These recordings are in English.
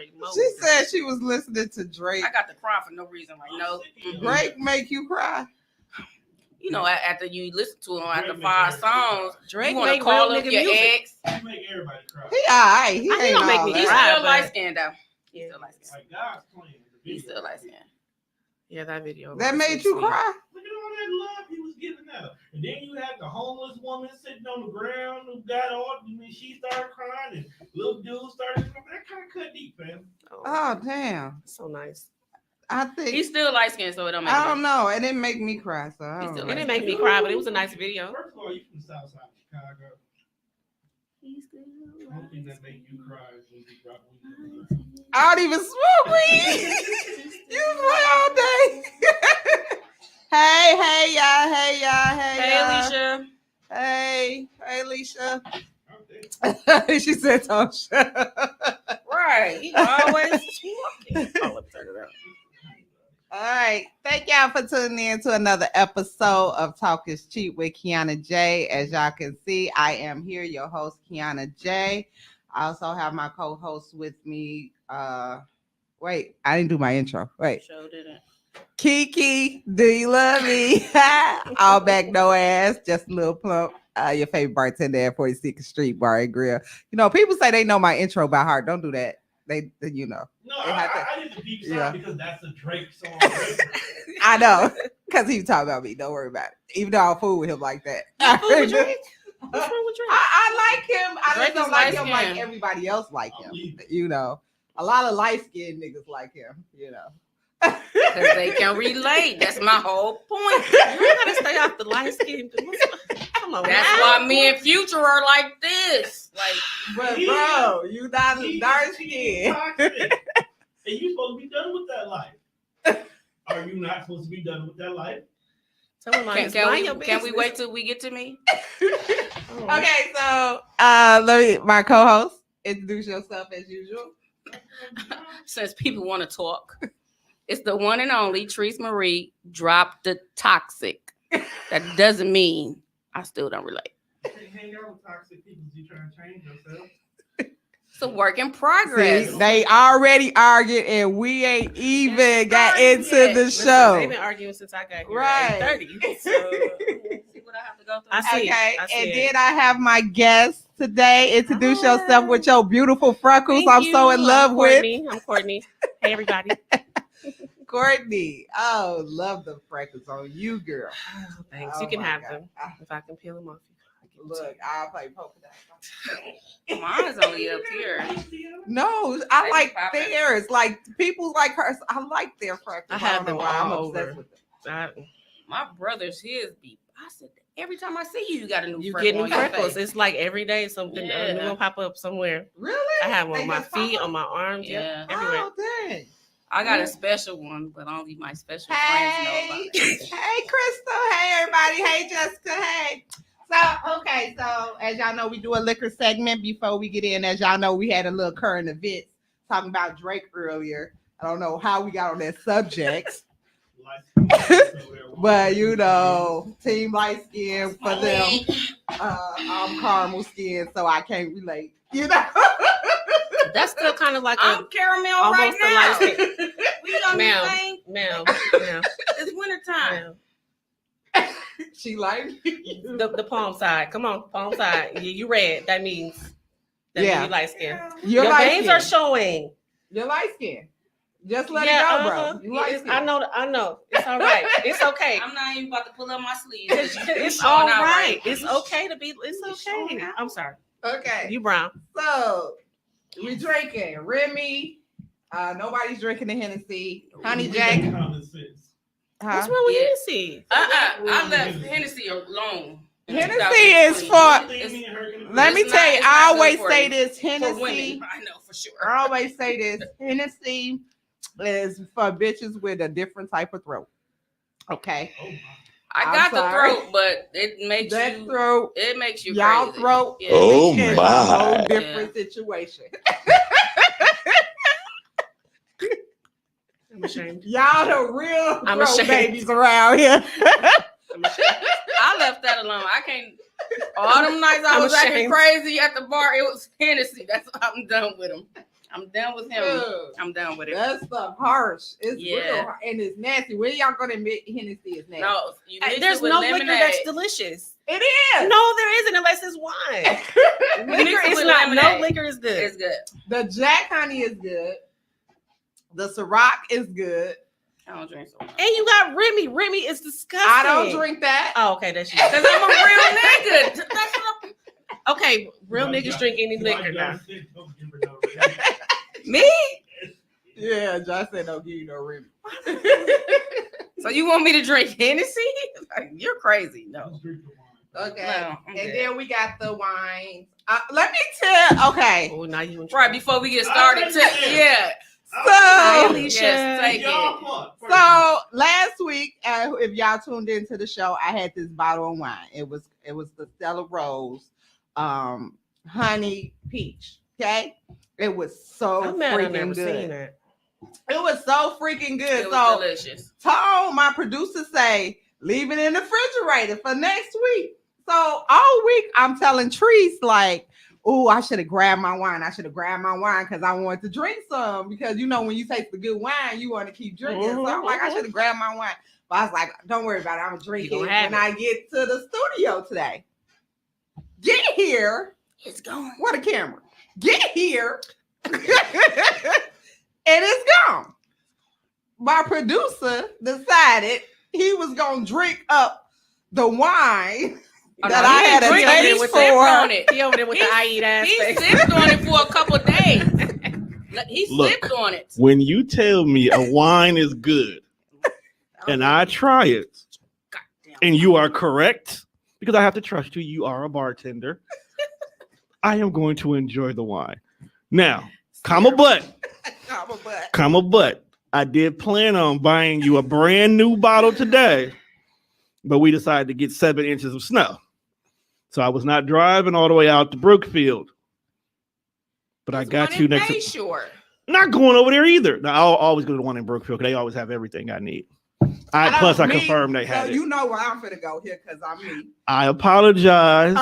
straight mode. She said she was listening to Drake. I got to cry for no reason. Like, no. Drake make you cry? You know, after you listen to him after 5 songs, Drake you want to make call real up nigga your music. ex. You make everybody cry. He alright. He He ain't don't make all me He's that. cry. still but- light skinned though. He's Yeah. still light skinned. Like God's playing. The He's video. still light skinned. Yeah, that video. That was made you sweet. cry? Look at all that love he was giving out. And then you had the homeless woman sitting on the ground who got all, and then she started crying, and little dude started crying. That kind of cut deep, man. Oh damn! So nice. I think He's still light skinned, so it don't make I don't know. It didn't make me cry, so I He's don't still know. It didn't make me cry, but it was a nice video. First of all, you from the south side of Chicago. I don't think that make you cry when you drop weed. I don't even smoke weed. You play all day. hey y'all, hey y'all, hey Hey, y'all. Alicia. Hey Alicia. Okay. She said, "Don't shut up." Right. He always talking. Oh, let's turn it out. All right. Thank y'all for tuning in to another episode of Talk is Cheap with Kiana J. As y'all can see, I am here, your host, Kiana J. I also have my co-host with me. Wait, I didn't do my intro. Wait. Show didn't. Kiki, do you love me? All back, no ass, just a little plump. Your favorite bartender at 46th Street Bar and Grill. You know, people say they know my intro by heart. Don't do that. They you know. No, They had to- I did the deep side Yeah. because that's a Drake song. I know, because he was talking about me. Don't worry about it. Even though I'll fool with him like that. Fool with Drake? What's wrong with Drake? I like him. I Drake just don't is like him light-skinned. like everybody else like him. I'll leave. You know, a lot of light-skinned niggas like him, you know. Because they can relate. That's my whole point. You gotta stay off the light skin. Come on, That's now. why me and Future are like this. Like, But bro, you not dark skin. Toxic. And you supposed to be done with that life. Are you not supposed to be done with that life? Tell me, can we wait till we get to me? Okay, so let me my co-host introduce yourself as usual. Since people want to talk, it's the one and only Treese Marie. Drop the toxic. That doesn't mean I still don't relate. You can't hang out with toxic people if you trying to change yourself. It's a work in progress. See, they already argued and we ain't even got started into yet. the Listen, show. they've been arguing since I got here Right. at 8:30. So See what I have to go through? I see. Okay, I see and it. then I have my guest today. Introduce Hi. yourself with your beautiful freckles. Thank I'm you. so in love with Courtney. I'm Courtney. Hey, everybody. Courtney. Oh, love the freckles on you, girl. Oh, thanks. Oh you can my have God. them if I can peel them off. Look, I'll play polka dots. Mine's only up here. No, I They like pop it. theirs. Like people like hers. I like their freckles. I have don't know them why I'm all obsessed over. with them. My brother's his be. I said every time I see you, you got a new You freckle get new on your freckles. face. It's like every day something new Yeah. will pop up somewhere. Really? I have one They on my just pop feet, up? on my arms, Yeah. everywhere. Oh, dang. I got a special one, but only my special friends know about Hey, it. hey, Crystal. Hey, everybody. Hey, Jessica. Hey. So, okay. So, as y'all know, we do a liquor segment before we get in. As y'all know, we had a little current events talking about Drake earlier. I don't know how we got on that subject, but you know, team light skin for them. I'm caramel skin, so I can't relate. You know. That's still kind of like I'm a caramel almost right a now. light skin. We on Ma'am. this thing. Ma'am. It's wintertime. She like The palm side. Come on, palm side. You red. That means Yeah. you light skin. Your Your light veins skin. are showing. You're light skin. Just let it go, bro. You light It's- skin. I know. It's all right. It's okay. I'm not even about to pull up my sleeves. 'cause you It's showing all out right. It's okay to be. You It's showing okay. out. I'm sorry. Okay. You brown. So we drinking Remy. Nobody's drinking the Hennessy. Honey Jack. Common sense. What's Huh? wrong with Yeah. Hennessy? I left Hennessy alone. Hennessy is for. It's Let me It's tell not- you, it's I not always good for say you. this. for Hennessy. women. I know for sure. I always say this. Hennessy is for bitches with a different type of throat. Okay. Oh, my. I I'm got sorry. the throat, but it makes That you. throat. It makes you Y'all crazy. throat. Yeah. Oh, is my. a whole different situation. I'm ashamed. Y'all the real I'm throat ashamed. babies around here. I'm ashamed. I left that alone. I can't. All them nights I I'm was acting ashamed. crazy at the bar, it was Hennessy. That's I'm done with them. I'm done with him. Ugh. I'm done with it. That stuff harsh. It's Yeah. real harsh, and it's nasty. When y'all gonna admit Hennessy is nasty? No, you mix There's it with no lemonade. liquor that's delicious. It is. No, there isn't unless it's wine. Mix Liquor it is with not. No lemonade. liquor is good. It's good. The Jack Honey is good. The Ciroc is good. I don't drink so much. And you got Remy. Remy is disgusting. I don't drink that. Oh, okay, that's you. Because I'm a real nigga. That's what Okay, real My niggas God. drink any My liquor God now. said, "Don't give her no ring." me. Yeah, Josh said don't give you no Remy. So you want me to drink Hennessy? You're crazy. No. Just drink the wine. Okay. No, I'm And good. then we got the wine. Let me tell. Okay. Oh, now you in Right trouble. before we get started. Yeah. Hi, So, Alicia. Yes, take Y'all it. fuck. so last week, if y'all tuned into the show, I had this bottle of wine. It was the Stella Rose, honey peach. Okay. It was so I'm mad I freaking never seen good. that. It was so freaking good. It was So delicious. told my producer say leave it in the refrigerator for next week. So all week I'm telling Treese like, oh, I should have grabbed my wine. I should have grabbed my wine because I wanted to drink some. Because you know when you taste the good wine, you want to keep drinking. So I'm like, I should have grabbed my wine. But I was like, don't worry about it. I'm gonna drink You it gonna have when I get to the studio today. Get here. It's going. What a camera. Get here. And it's gone. My producer decided he was gonna drink up the wine Oh, that no, I he had didn't a drink it taste with for. sip on it. He over there with the I eat ass He face. sipped on it for a couple of days. He Look. sipped on it. When you tell me a wine is good and I try it Goddamn. and you are correct, because I have to trust you, you are a bartender, I am going to enjoy the wine. Now, comma but, I did plan on buying you a brand new bottle today, but we decided to get 7 inches of snow. So I was not driving all the way out to Brookfield. But I There's got one you in next to Bayshore. not going over there either. Now I'll always go to the one in Brookfield because they always have everything I need. Plus I confirmed they had so it. you know where I'm finna go here because I'm me. I apologize.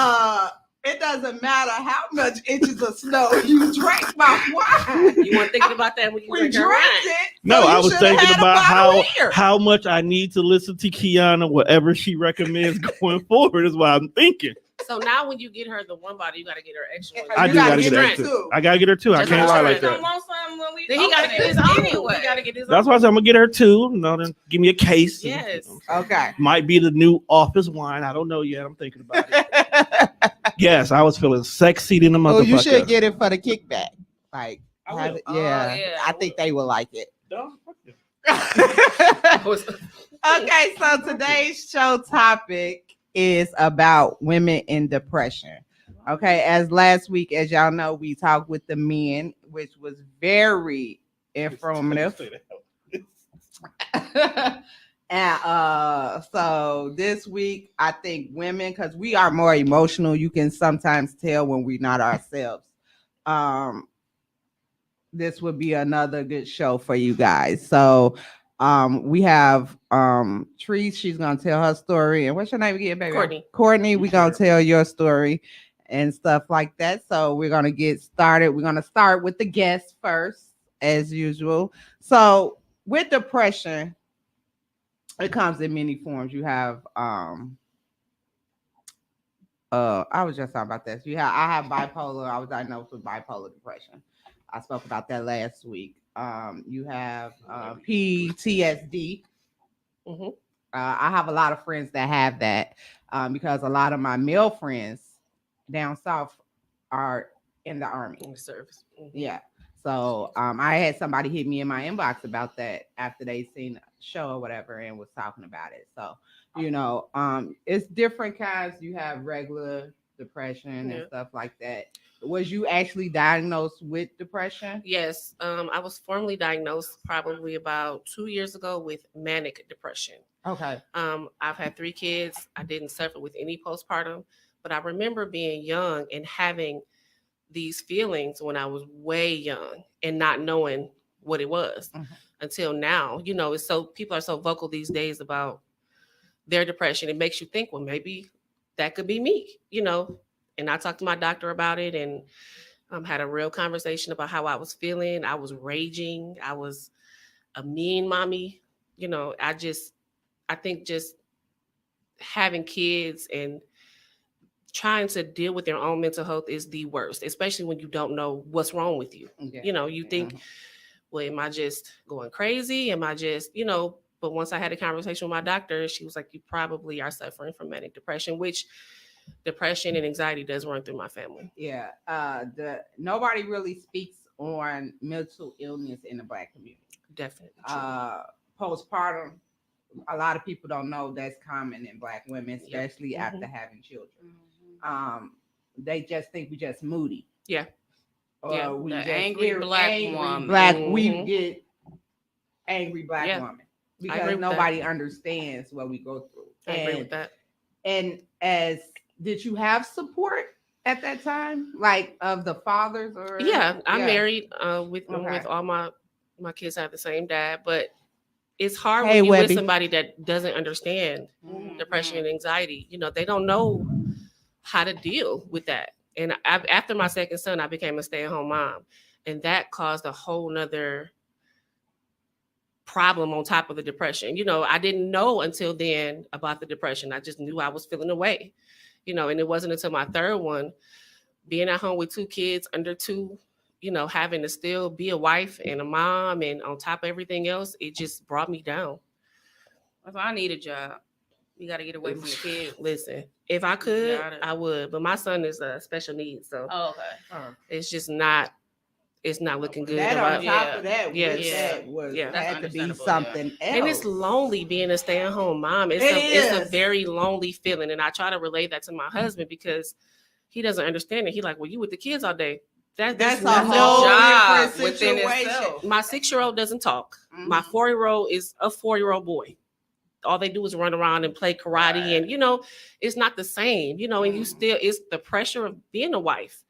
It doesn't matter how much inches of snow you drank my wine. You weren't thinking about that when you We drank drank your wine. it. No, so you I was should've thinking had a about bottle here. how much I need to listen to Kiana, whatever she recommends going forward is what I'm thinking. So now when you get her the one bottle, you got to get her extra one. I You do gotta gotta get get her that too. too. I gotta get her too. I Just can't like lie that. like Don't that. want some when we Then he got to open get it his own. anyway. He got to get his That's own. why I said I'm gonna get her two. You know, then give me a case. Yes. Okay. Might be the new office wine. I don't know yet. I'm thinking about it. Yes, I was feeling sexy in the motherfucker. Oh, you should get it for the kickback. Like, I have will. it- Oh, yeah, yeah, I I think they will like it. No, fuck them. Okay, so today's show topic is about women in depression. Okay, as last week, as y'all know, we talked with the men, which was very informative. And so this week, I think women, because we are more emotional, you can sometimes tell when we're not ourselves. This would be another good show for you guys. So we have Treese, she's gonna tell her story. And what's your name again, baby? Courtney. Courtney, we're gonna tell your story and stuff like that. So we're gonna get started. We're gonna start with the guests first, as usual. So with depression, it comes in many forms. You have I was just talking about this. I have bipolar. I was diagnosed with bipolar depression. I spoke about that last week. You have PTSD. Mhm. I have a lot of friends that have that because a lot of my male friends down south are in the army. In the service. Mhm. Yeah. So I had somebody hit me in my inbox about that after they seen the show or whatever and was talking about it. So, you know, it's different kinds. You have regular depression Yeah. and stuff like that. Was you actually diagnosed with depression? Yes, I was formally diagnosed probably about 2 years ago with manic depression. Okay. I've had 3 kids. I didn't suffer with any postpartum, but I remember being young and having these feelings when I was way young and not knowing what it was until now. You know, it's so people are so vocal these days about their depression. It makes you think, well, maybe that could be me, you know. And I talked to my doctor about it, and Had a real conversation about how I was feeling. I was raging. I was a mean mommy. I think just having kids and trying to deal with your own mental health is the worst, especially when you don't know what's wrong with you. Yeah. You think, well, am I just going crazy? Am I just, but once I had a conversation with my doctor, she was like, you probably are suffering from manic depression, which depression and anxiety does run through my family. Yeah. Nobody really speaks on mental illness in the Black community. Definitely. Postpartum, a lot of people don't know that's common in Black women, Yeah. especially Mhm. after having children. They just think we just moody. Yeah. Or Yeah, we the just angry Black woman. We Mhm. get angry Black Yeah. woman agree because with nobody understands what we go through. I agree with that. And did you have support at that time, like of the fathers or? Yeah, I'm married with Okay. all my kids have the same dad, but it's hard Hey, when you're with Webby. somebody that doesn't understand depression and anxiety. They don't know how to deal with that. And after my second son, I became a stay-at-home mom, and that caused a whole nother problem on top of the depression. I didn't know until then about the depression. I just knew I was feeling away, and it wasn't until my third one, being at home with two kids under two, having to still be a wife and a mom and on top of everything else, it just brought me down. If I need a job, you got to get away from the kids. Listen, if I could, Got it. I would, but my son is special needs, so Oh, okay. it's just not. It's not looking good. That on Yeah. top of that, Yeah. with that was Yeah. That's had to be understandable, something else. And it's lonely being a stay-at-home mom. It's a is. very lonely feeling, and I try to relay that to my husband because he doesn't understand it. He like, well, you with the kids all day. That's a no- whole job different within situation. itself. My 6-year-old doesn't talk. My Mhm. 4-year-old is a 4-year-old boy. All they do is run around and play karate, and it's not the same. And you still, it's the pressure of being a wife.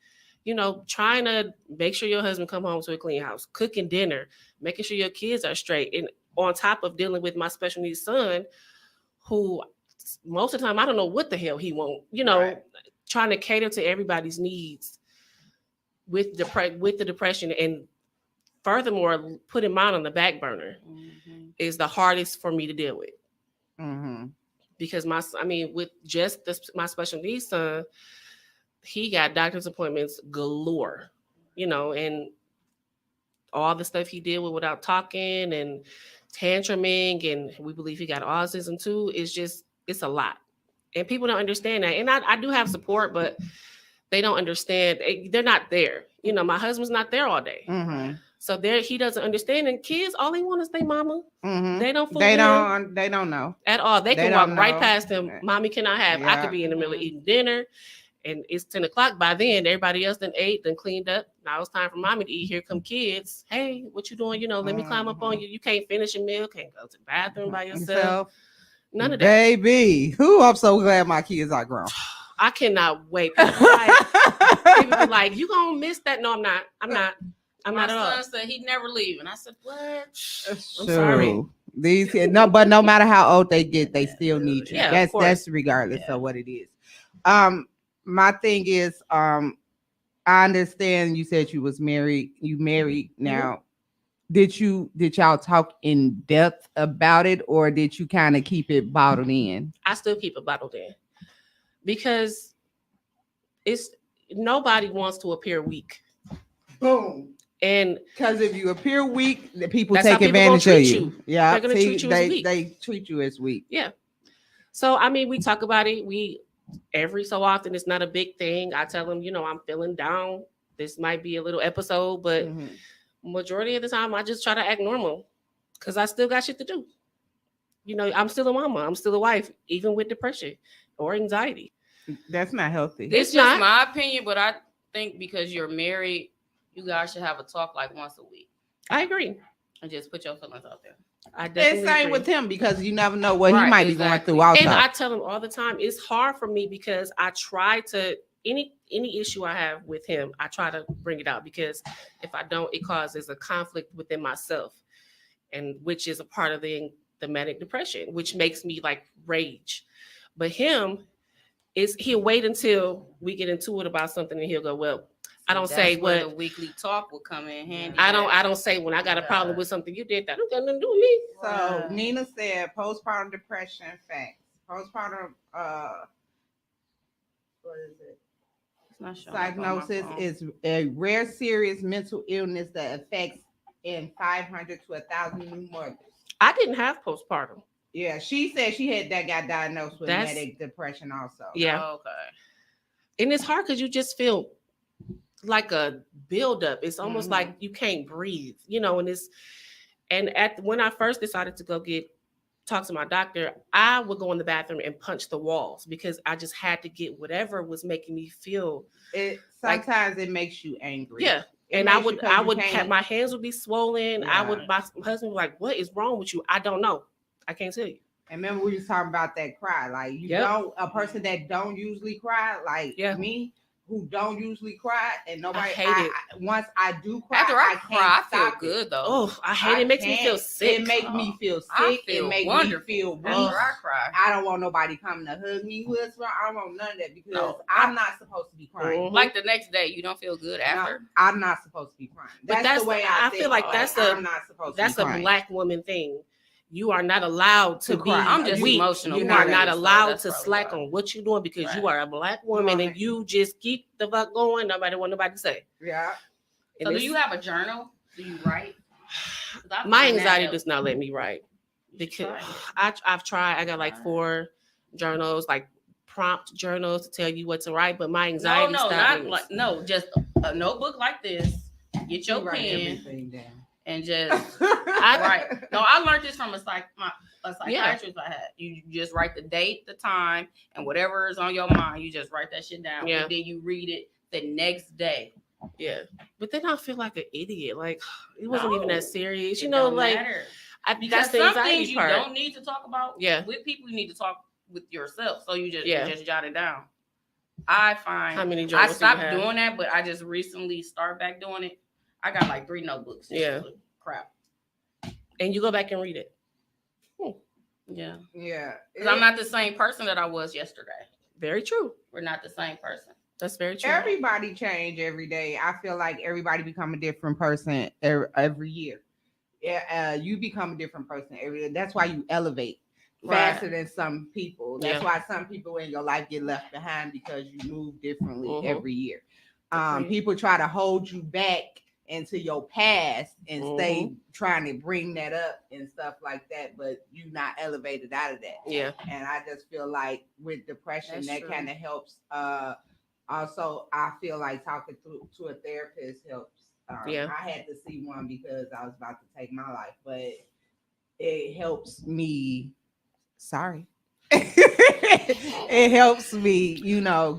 Trying to make sure your husband come home to a clean house, cooking dinner, making sure your kids are straight, and on top of dealing with my special needs son, who most of the time I don't know what the hell he want. Right. Trying to cater to everybody's needs with the depression, and furthermore, putting mine on the back burner is the hardest for me to deal with. Mhm. Because with just my special needs son, he got doctor's appointments galore, and all the stuff he did without talking and tantruming, and we believe he got autism too. It's a lot, and people don't understand that. And I do have support, but they don't understand. They're not there. My husband's not there all day, Mhm. so he doesn't understand. And kids, all they want is their mama. Mhm. They don't fool They him don't know. at all. They They can walk don't right know. past him. Mommy, can I have? I Yeah. could be in the middle of eating dinner, and it's 10 o'clock. By then, everybody else done ate, done cleaned up. Now it's time for mommy to eat. Here come kids. Hey, what you doing? Let me climb up on you. You can't finish a meal. Can't go to the bathroom by yourself. None of that. Baby. I'm so glad my kids are grown. I cannot wait. People be like, you gonna miss that? No, I'm not. I'm not My at all. son said he'd never leave, and I said, "What?" I'm sorry. These but no matter how old they get, they still need you. Yeah, of that's course. regardless of what it is. My thing is, I understand you said you was married. You married now. Did y'all talk in depth about it, or did you kind of keep it bottled in? I still keep it bottled in because nobody wants to appear weak. Boom. And Because if you appear weak, the people That's take how people advantage gonna of treat you. you. Yeah, They're gonna treat you as weak. They treat you as weak. so, we talk about it. We every so often, it's not a big thing. I tell them, I'm feeling down. This might be a little episode, but Mhm. majority of the time, I just try to act normal because I still got shit to do. I'm still a mama. I'm still a wife, even with depression or anxiety. That's not healthy. It's It's just not. my opinion, but I think because you're married, you guys should have a talk like once a week I agree. and just put your feelings out there. I And definitely same agree. with him because you never know what he Right, might be going exactly. through outside. And I tell him all the time, it's hard for me because I try to any issue I have with him, I try to bring it out because if I don't, it causes a conflict within myself, and which is a part of the manic depression, which makes me like rage. But he'll wait until we get into it about something, and he'll go, well, I don't That's say where what the weekly talk will come in handy. I don't say when I got a problem with something you did. That don't got nothing to do with me. So Right. Nina said postpartum depression facts. Postpartum what is it? It's not showing up on my Diagnosis phone. is a rare serious mental illness that affects in 500 to 1,000 new mothers. I didn't have postpartum. Yeah, she said she had that got diagnosed with That's- manic depression also. Yeah. Oh, okay. And it's hard because you just feel like a buildup. It's almost Mhm. like you can't breathe, and when I first decided to go talk to my doctor, I would go in the bathroom and punch the walls because I just had to get whatever was making me feel. It Like- sometimes it makes you angry. Yeah. It And makes I you would 'cause I you would can't- have my hands would be swollen. Yeah. My husband was like, "What is wrong with you?" I don't know. I can't tell you. And remember we was talking about that cry. Like you Yep. don't a person that don't usually cry, like Yeah. me, who don't usually cry, and nobody hate it. once I do cry, After I can't cry, I feel stop it. good though. Oh, I hate it. It makes me feel can't. sick. It makes me feel sick. I feel it makes wonderful. me feel weak. After I cry. I don't want nobody coming to hug me, whisper. I don't want none of that because No. I'm not supposed to be crying. Mhm. Like the next day, you don't feel good after. No, I'm not supposed to be crying. But That's the way I feel think. like that's a- I'm not supposed That's to a be crying. Black woman thing. You are not allowed to To be cry. I'm just weak. emotional. You You're are not so allowed that's to probably slack why. on what you're doing because you Right. are a Black woman and you just keep the fuck going. Nobody want nobody to say. Yeah. And So do it's- you have a journal? Do you write? 'Cause I my find that anxiety helps. does not let me write You should because try it. I've tried. I got like Right. 4 journals, like prompt journals to tell you what to write, but my anxiety No, stopped not me. like no, just a notebook like this. Get your You write pen everything down. and just Right. No, I learned this from a psychiatrist I had. You just write the date, the time, and whatever is on your mind, you just write that shit down. Yeah. And then you read it the next day. Yeah, but then I feel like an idiot. Like it wasn't even No, that serious, It don't like matter. that's Because the some anxiety things you part. don't need to talk about Yeah. with people, you need to talk with yourself. So you Yeah. just jot it down. I find How many I journals do you stopped have? doing that, but I just recently started back doing it. I got like 3 notebooks. just Yeah. full of crap. And you go back and read it. Yeah. Yeah. Because I'm not the same person that I was yesterday. Very true. We're not the same person. That's very true. Everybody change every day. I feel like everybody become a different person every year. Yeah, you become a different person every day. That's why you elevate faster than some people. That's Yeah. why some people in your life get left behind because you move differently Mhm. every year. Agreed. People try to hold you back into your past and stay trying to bring that up and stuff like that, but you're not elevated out of that. Yeah. And I just feel like with depression, That's that true. kind of helps. Also, I feel like talking to a therapist helps. Yeah. I had to see one because I was about to take my life, but it helps me. Sorry. It helps me,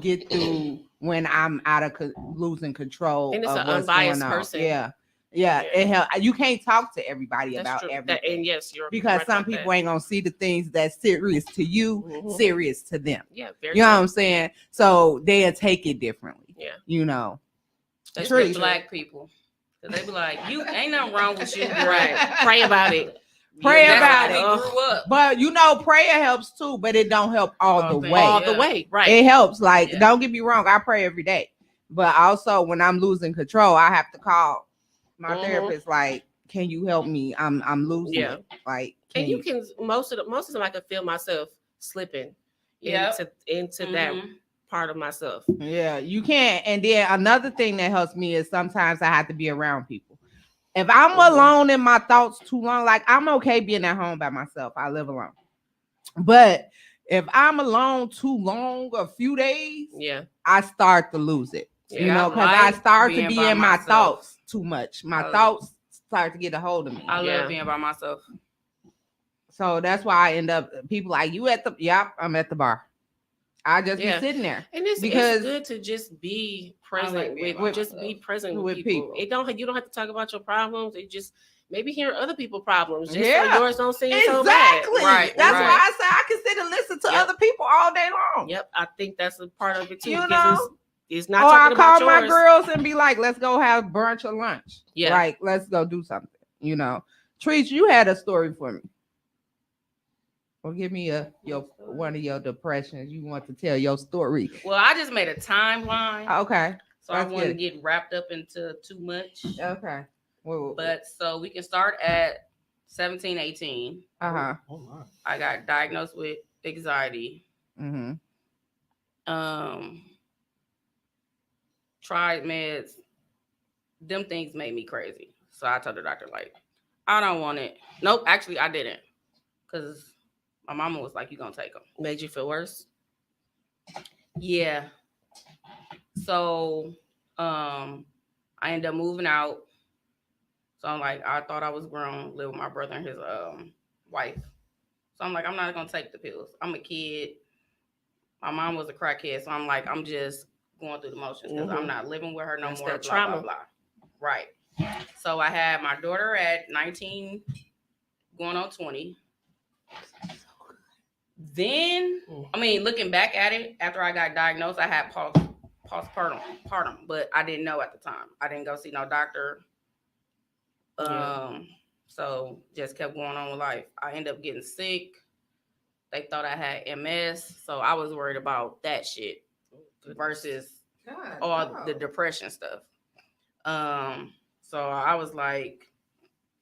get through when I'm out of losing control. And it's of an what's unbiased going on. person. Yeah. Yeah. It help. You can't talk to everybody That's about true. everything And yes, you're because correct some about people that. ain't gonna see the things that's serious to you, Mhm. serious to them. Yeah, very You know what true. I'm saying? So they'll take it differently. Yeah. It's True. the Black people. Because they be like, you ain't nothing wrong with you. Right. Pray about it. Pray That's about how it. we grew up. But prayer helps too, but it don't help all the Okay. way. All the Yeah. way. Right. It helps. Like, Yeah. don't get me wrong, I pray every day. But also when I'm losing control, I have to call my Mhm. therapist, like, can you help me? I'm losing Yeah. it. Like, And you can most of the time I can feel myself slipping Yep. into that Mhm. part of myself. Yeah, you can't. And then another thing that helps me is sometimes I have to be around people. If I'm alone in my thoughts too long, like I'm okay being at home by myself. I live alone. But if I'm alone too long, a few days, Yeah. I start to lose it. Yeah, You know, I because I like start to being be by in my myself. thoughts too much. My I- thoughts start to get a hold of me. I Yeah. love being by myself. So that's why I end up people like you at the I'm at the bar. I just Yeah. be sitting there. And it's Because- good to just be I present like being by with just myself. be present With with people. people. You don't have to talk about your problems. It just maybe hear other people's problems. Just Yeah. so yours don't seem so bad. Exactly. Right, That's right. why I say I can sit and listen to Yep. other people all day long. Yep, I think that's a part of it too. You because know? it's not Or I talking call about my yours. girls and be like, let's go have brunch or lunch. Yeah. Like, let's go do something. Trees, you had a story for me. Well, give me one of your depressions. You want to tell your story. Well, I just made a timeline. Okay. So I That's want to good. get wrapped up into too much. Okay. Well, But so we can start at 17, 18. uh-huh. Oh my. I got diagnosed with anxiety. Mm-hmm. Tried meds. Them things made me crazy. So I told the doctor, like, I don't want it. Nope, actually I didn't. Because my mama was like, you gonna take them. Made you feel worse? Yeah. So I ended up moving out. So I'm like, I thought I was grown, live with my brother and his wife. So I'm like, I'm not gonna take the pills. I'm a kid. My mom was a crackhead, so I'm like, I'm just going through the motions because I'm Mhm. not living with her no That's more. that Blah, trauma. blah, blah. Right. So I had my daughter at 19, going on 20. Then, I mean, looking back at it, after I got diagnosed, I had postpartum, but I didn't know at the time. I didn't go see no doctor. Yeah. So just kept going on with life. I ended up getting sick. They thought I had MS, so I was worried about that shit versus all the depression stuff. So I was like,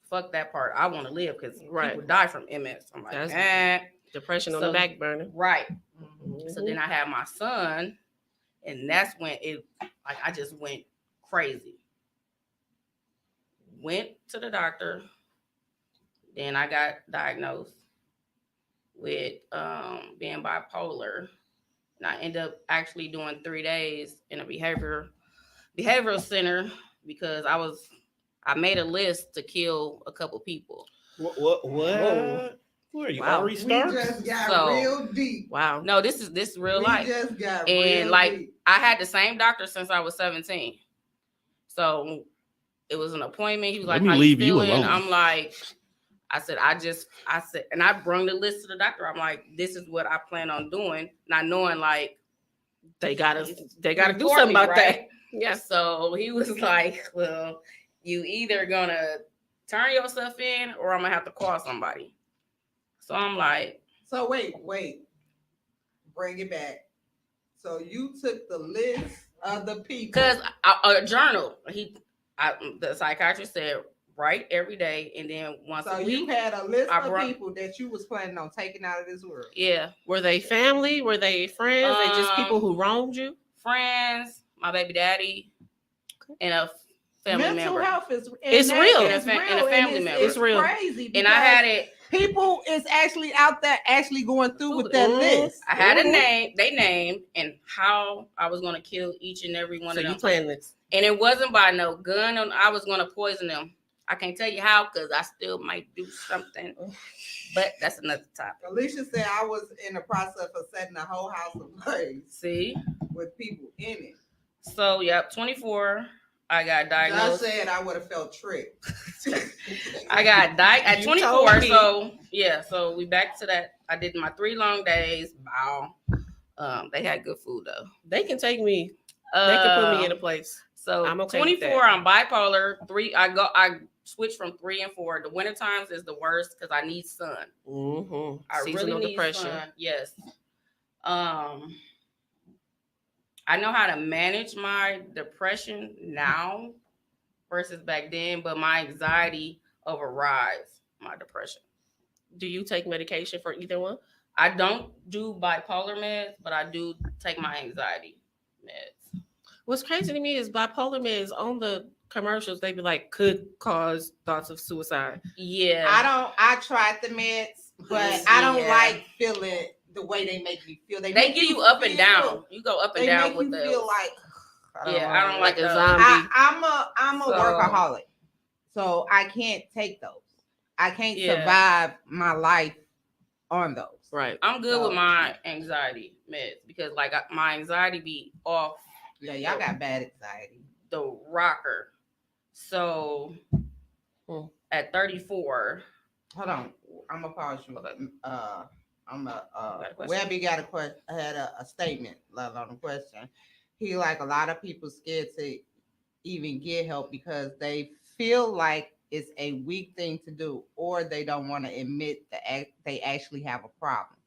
fuck that part. I want to live because Right. people die from MS. I'm like, That's- Depression on So- the back burner. right. Mm-hmm. So then I had my son, and that's when I just went crazy. Went to the doctor. Then I got diagnosed with being bipolar. And I ended up actually doing 3 days in a behavioral center because I made a list to kill a couple people. What? Whoa. Who are you? Wow. Ari We Starks? just got So- real deep. Wow. No, this is real We life. just got And real like deep. I had the same doctor since I was 17. So it was an appointment. He was Let like, me how leave you feeling? alone. I'm like, I said, and I brung the list to the doctor. I'm like, this is what I plan on doing, not knowing like They gotta do report something me, about that. right? Yes. So he was like, well, you either gonna turn yourself in or I'm gonna have to call somebody. So I'm like, So wait. Bring it back. So you took the list of the people. because a journal. The psychiatrist said write every day, and then once So a you week. had a list I of brought- people that you was planning on taking out of this world. Yeah, Were they family? Were they friends? They just people who wronged you? friends, my baby daddy, and a family Mental member. health is It's real. It's And a real, family and member. It's It's real. crazy. And I had it. people is actually out there actually going through with that Mhm. list. I had a Mhm. name, they name, and how I was gonna kill each and every one So of you them. playing this? And it wasn't by no gun. I was gonna poison them. I can't tell you how because I still might do something, but that's another topic. Alicia said I was in the process of setting the whole house ablaze See, with people in it. so yep, 24. I got Josh diagnosed. said I would have felt tricked. I got at You 24. told me. So yeah, so we back to that. I did my 3 long days. Wow. They had good food though. They can take me. They can put me in a place. So I'm okay with 24, that. I'm bipolar. 3, I switched from 3 and 4. The winter times is the worst because I need sun. Mm-hmm. I Seasonal really need depression. sun. Yes. I know how to manage my depression now versus back then, but my anxiety overrides my depression. Do you take medication for either one? I don't do bipolar meds, but I do take my anxiety meds. What's crazy to me is bipolar meds on the commercials. They be like, could cause thoughts of suicide. Yeah. I tried the meds, but I don't Yeah. like feeling the way they make me feel. They make give you up and feel- down. You go up and They down make with you the feel like I don't like a those. zombie. I'm a So- workaholic, so I can't take those. I can't Yeah. survive my life on those. Right. I'm good So- with my anxiety meds because like my anxiety be off Yeah, y'all got bad anxiety. the rocker. So Hmm. at 34, Hold on, I'm gonna pause you. Okay. I'm Got a question? Webby got a question. Had a statement left on the question. He like a lot of people scared to even get help because they feel like it's a weak thing to do, or they don't want to admit that they actually have a problem,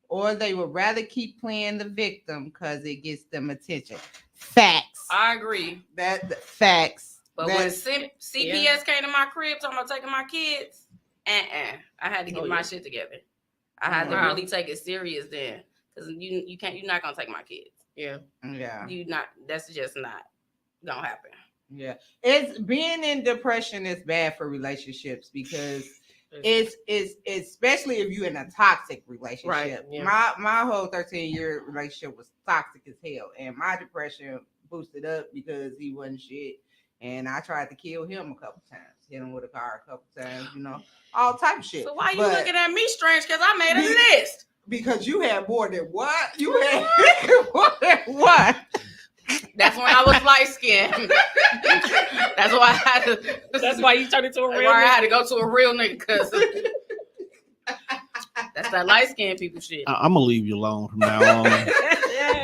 or they would rather keep playing the victim because it gets them attention. Facts. I agree. That facts. But when That's, CPS came to my crib talking about taking my kids, I had to get my shit together. I had to really take it serious then, because you can't. You're not gonna take my kids. Yeah. You not. That's just not gonna happen. Yeah. It's being in depression is bad for relationships because it's especially if you're in a toxic relationship. Right, yeah. My whole 13-year relationship was toxic as hell, and my depression boosted up because he wasn't shit, and I tried to kill him a couple times, hit him with a car a couple times, all type of shit. So why you looking at me strange? Because I made a list. Because you had more than what? You had more than what? That's when I was light skinned. That's why I had to. That's why you turned into a real I nigga. had to go to a real nigga because that's that light skinned people shit. I'm gonna leave you alone from now on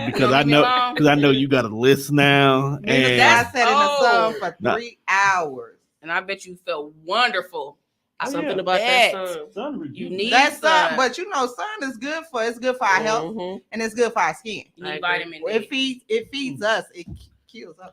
because I leave me know alone? you got a list now, Nigga, and I sat in the sun for 3 hours. And I bet you felt wonderful. Something about that Bet. sun. You need That's sun. sun, but sun is good for our health Mhm. and it's good for our skin. You I need agree. vitamin D. It feeds us. It kills us.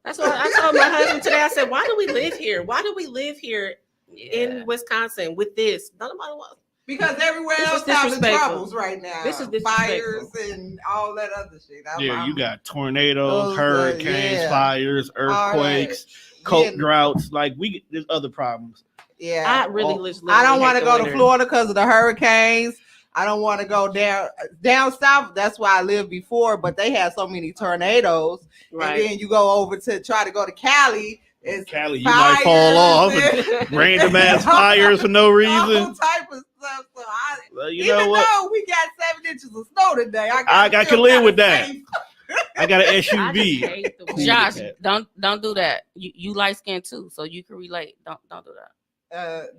That's why I told my husband today. I said, "Why do we live here? Why do we live here in Wisconsin with this? Nobody wants." Because everywhere This is else having disrespectful. troubles right now. This is disrespectful. Fires and all that other shit. you got tornadoes, Those, hurricanes, yeah. fires, earthquakes, cold droughts. Like there's other problems. Yeah, I really I don't want to go to winter. Florida because of the hurricanes. I don't want to go down south. That's where I lived before, but they had so many tornadoes. Right. And then you go over to try to go to Cali. It's Cali, you might fall off. and Random ass fires for no all reason. type of stuff. So Well, you even know what? though we got 7 inches of snow today, I can still live gotta with that. save. I got an I just SUV. hate the Cool. winter. Josh, that. don't do that. You light skinned too, so you can relate. Don't do that.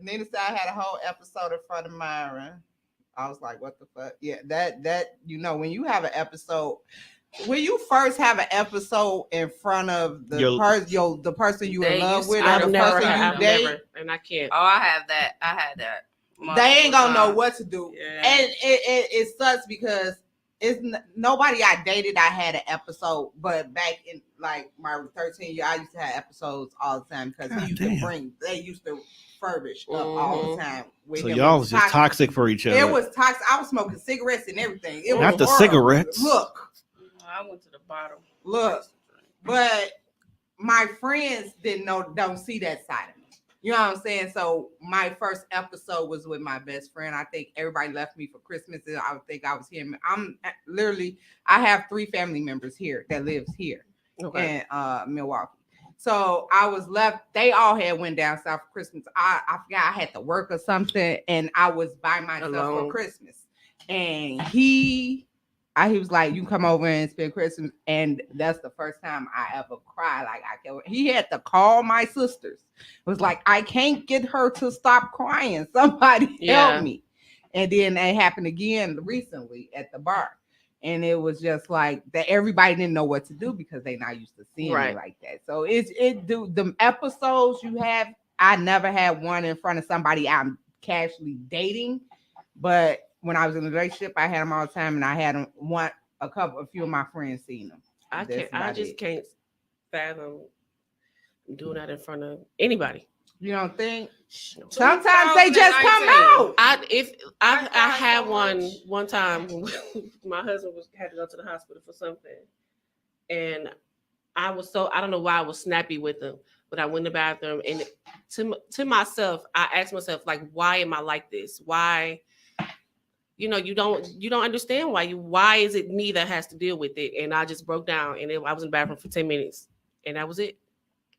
Nina said I had a whole episode in front of Myron. I was like, what the fuck? Yeah, that when you have an episode, when you first have an episode in front of the person you in They love used with, to- or the person I've you date, never, and I can't. Oh, I had that. they ain't gonna know Multiple what to do. Yeah. And it sucks because nobody I dated. I had an episode, but back in like my 13 year, I used to have episodes all the time because he used to bring. They used to furbish up all the time. With So him. y'all It was just toxic for each other. It was toxic. I was smoking cigarettes and everything. It Not was the horrible. cigarettes. Look, I went to the bottom. Look. but my friends don't see that side of me. You know what I'm saying? So my first episode was with my best friend. I think everybody left me for Christmas, and I would think I was him. I have 3 family members here that lives here in Milwaukee. So I was left. They all had went down south for Christmas. I forgot I had to work or something, and I was by myself Alone. for Christmas. And he was like, "You come over and spend Christmas," and that's the first time I ever cried. Like he had to call my sisters. It was like, I can't get her to stop crying. Somebody help me. And then it happened again recently at the bar. And it was just like that everybody didn't know what to do because they not used to seeing me like that. So the episodes you have, I never had one in front of somebody I'm casually dating. But when I was in a relationship, I had them all the time, and I had them a few of my friends seen them. I just can't fathom doing that in front of anybody. You don't think? No. Sometimes they just come 2019. out. I had one time when my husband had to go to the hospital for something, and I don't know why I was snappy with him, but I went in the bathroom and to myself, I asked myself, like, why am I like this? Why? You don't understand why is it me that has to deal with it? And I just broke down, and I was in the bathroom for 10 minutes, and that was it.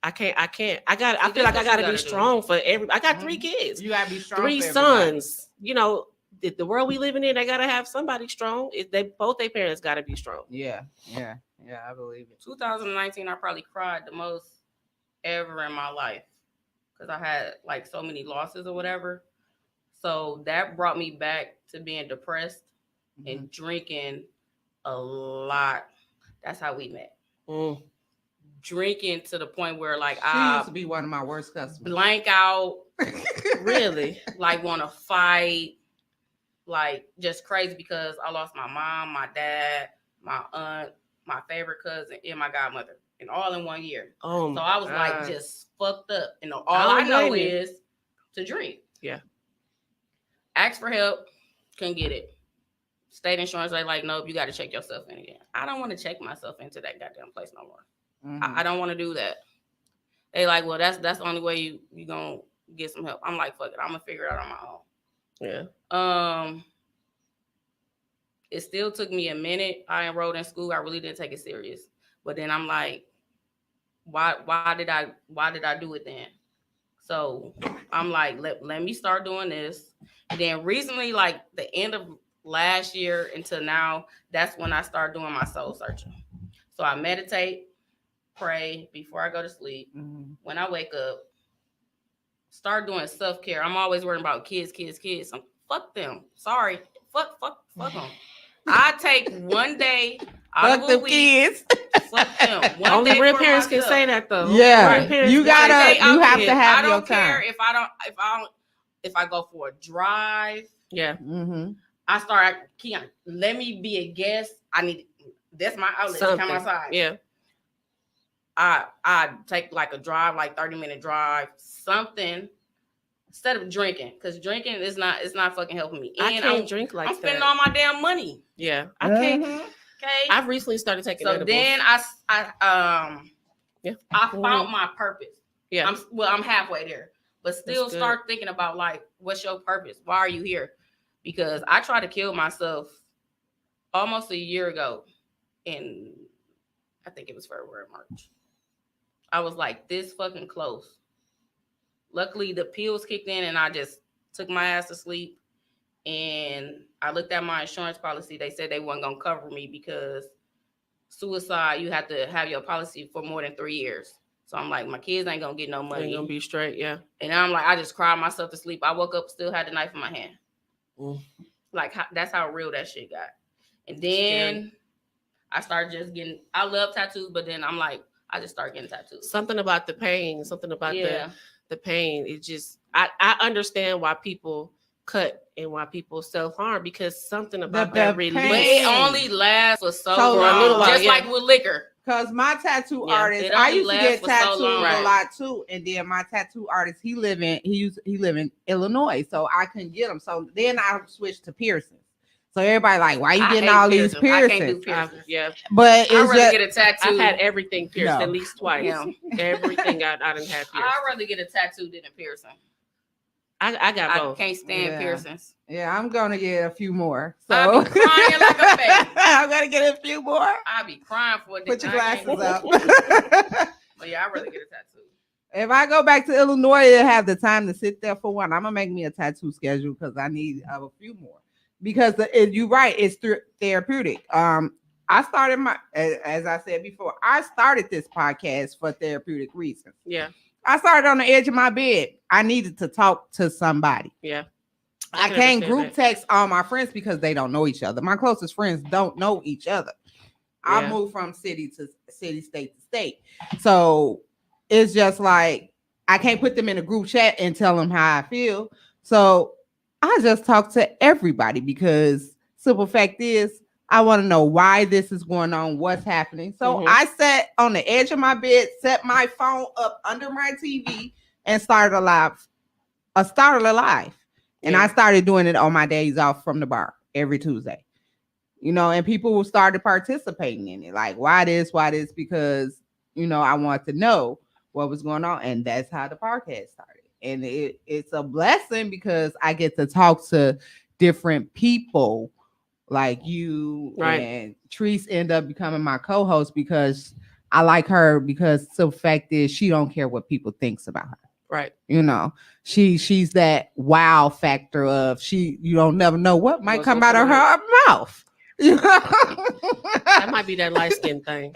I can't. I feel like I gotta be strong for I got 3 kids. You gotta be strong. 3 sons. The world we living in, they gotta have somebody strong. Both their parents gotta be strong. Yeah, I believe it. 2019, I probably cried the most ever in my life because I had like so many losses or whatever. So that brought me back to being depressed and drinking a lot. That's how we met. Drinking to the point where like She used to be one of my worst customers. Blank out, Really? like want to fight, like just crazy because I lost my mom, my dad, my aunt, my favorite cousin, and my godmother and all in 1 year. Oh, So I was like God. just fucked up. And all I I don't know blame you. is to drink. Yeah. Ask for help, couldn't get it. State insurance, they like, nope, you got to check yourself in again. I don't want to check myself into that goddamn place no more. Mhm. I don't want to do that. They like, well, that's the only way you gonna get some help. I'm like, fuck it, I'm gonna figure it out on my own. Yeah. It still took me a minute. I enrolled in school. I really didn't take it serious. But then I'm like, why did I do it then? So I'm like, let me start doing this. And then recently, like the end of last year until now, that's when I started doing my soul searching. So I meditate, pray before I go to sleep. Mhm. When I wake up, start doing self-care. I'm always worrying about kids. Fuck them. Sorry. Fuck them. I take 1 day out Fuck of a them week. kids. Fuck them. One Only day real for parents can myself. say that though. Yeah. Grandparents You can gotta- say Day out you have there. to have I don't your care time. if I go for a drive. Yeah. Mhm. I start Keon, let me be a guest. That's my outlet. Something. Come outside. Yeah. I take like a drive, like 30-minute drive, something instead of drinking, because drinking is not fucking helping me. I And can't drink like I'm spending that. all my damn money. Yeah. I can't. Mhm. Okay. I've recently started taking So edibles. then I Yeah. found my purpose. Yeah. I'm halfway there, but still That's good. start thinking about like, what's your purpose? Why are you here? Because I tried to kill myself almost a year ago, in I think it was February, March. I was like this fucking close. Luckily, the pills kicked in, and I just took my ass to sleep. And I looked at my insurance policy. They said they weren't gonna cover me because suicide, you have to have your policy for more than 3 years. So I'm like, my kids ain't gonna get no Ain't money. gonna be straight. Yeah. And I'm like, I just cried myself to sleep. I woke up, still had the knife in my hand. Like that's how real that shit got. And then I started just getting. I love tattoos, but then I'm like, I just started getting tattoos. Something about the pain. Something about Yeah. the pain. It just. I understand why people cut and why people self-harm, because something about the that But release. it only lasts for so So long, a little while, just yeah. like with liquor. Cause my tattoo Yeah, artist, it I only used to lasts get for so tattooed long. a Right. lot too, and then my tattoo artist, he live in Illinois, so I couldn't get them. So then I switched to piercings. So everybody like, why you I getting hate all these piercings. I can't do piercings? piercings. Yeah. But I'd it's rather just get a tattoo. I've had everything pierced No. at least twice. Yeah. Everything I didn't have pierced. I'd rather get a tattoo than a piercing. I got I both. can't stand Yeah. piercings. yeah, I'm gonna get a few more. So I be crying like a baby. I'm gonna get a few more. I be crying for it. Put your I can't- glasses up. But yeah, I'd rather get a tattoo. If I go back to Illinois and have the time to sit there for one, I'm gonna make me a tattoo schedule because I need a few more. Because you're right, it's therapeutic. I started as I said before, I started this podcast for therapeutic reasons. Yeah. I started on the edge of my bed. I needed to talk to somebody. Yeah. I can can't understand group that. text all my friends because they don't know each other. My closest friends don't know each other. I Yeah. moved from city to city, state to state. So it's just like I can't put them in a group chat and tell them how I feel. So I just talk to everybody because simple fact is I want to know why this is going on, what's happening. So Mhm. I sat on the edge of my bed, set my phone up under my TV, and started a live. And Yeah. I started doing it on my days off from the bar every Tuesday. And people started participating in it. Like, why this? Because, I want to know what was going on. And that's how the podcast started. And it's a blessing because I get to talk to different people like you. Right. And Treese end up becoming my co-host because I like her because the fact is she don't care what people thinks about her. Right. She's that wow factor of you don't never know what might What's come gonna out of come her mouth. That might be that light skin thing.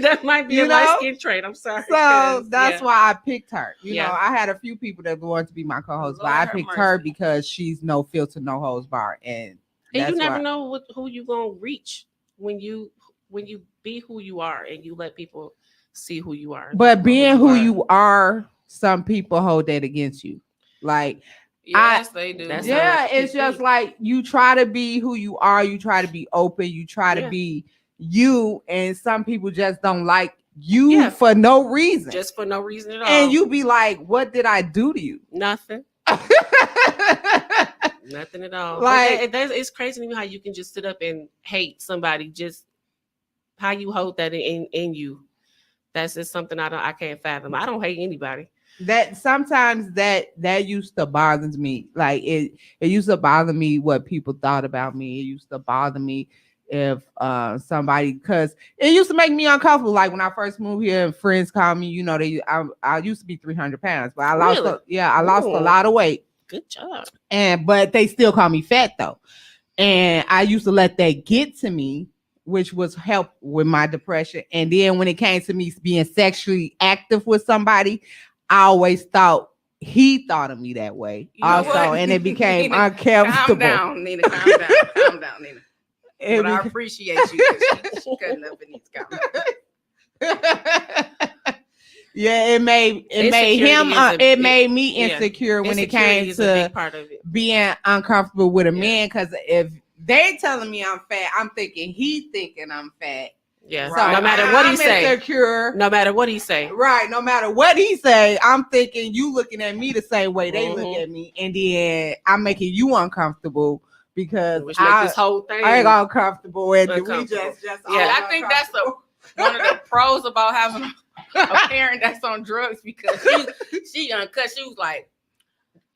That might be You a light know? skin trait. I'm sorry. So 'cause, that's yeah. why I picked her. Yeah. I had a few people that wanted to be my co-host, but Lord I have picked her mercy. because she's no filter, no holds bar, and And that's you never why- know who you gonna reach when you be who you are and you let people see who you are. But being who are. you are, some people hold that against you. Like, Yes, they do. That's yeah, how it it's should just be. like you try to be who you are, you try to be open, you try to Yeah. be you, and some people just don't like you Yeah. for no reason. Just for no reason at all. And you be like, what did I do to you? nothing. Nothing at all. Like- It's crazy to me how you can just sit up and hate somebody, just how you hold that in you. That's just something I can't fathom. I don't hate anybody. That sometimes that used to bother me. Like it used to bother me what people thought about me. It used to bother me if somebody, because it used to make me uncomfortable. Like when I first moved here and friends called me, you know, I used to be 300 pounds, but I lost Really? I lost a Ooh. lot of weight. Good job. But they still call me fat though. And I used to let that get to me, which was help with my depression. And then when it came to me being sexually active with somebody, I always thought he thought of me that way You know also. what? And it became Nina, uncomfortable. Calm down, Nina. Calm down. Calm down, Nina. It But I beca- appreciate you. 'Cause she cutting up in these comments. Yeah, it made Insecurity him is a- it made me yeah. insecure when it Insecurity came is a big to part of it. being uncomfortable with a Yeah. man, because if they telling me I'm fat, I'm thinking he thinking I'm fat. Yeah. So No matter what he I'm say. insecure. No matter what he say. Right, no matter what he say, I'm thinking you looking at me the same way they look Mhm. at me, and then I'm making you uncomfortable because Which makes this whole thing. I ain't uncomfortable, and we Uncomfortable. just Yeah, all I think that's uncomfortable. one of the pros about having a parent that's on drugs, because she uncut. She was like,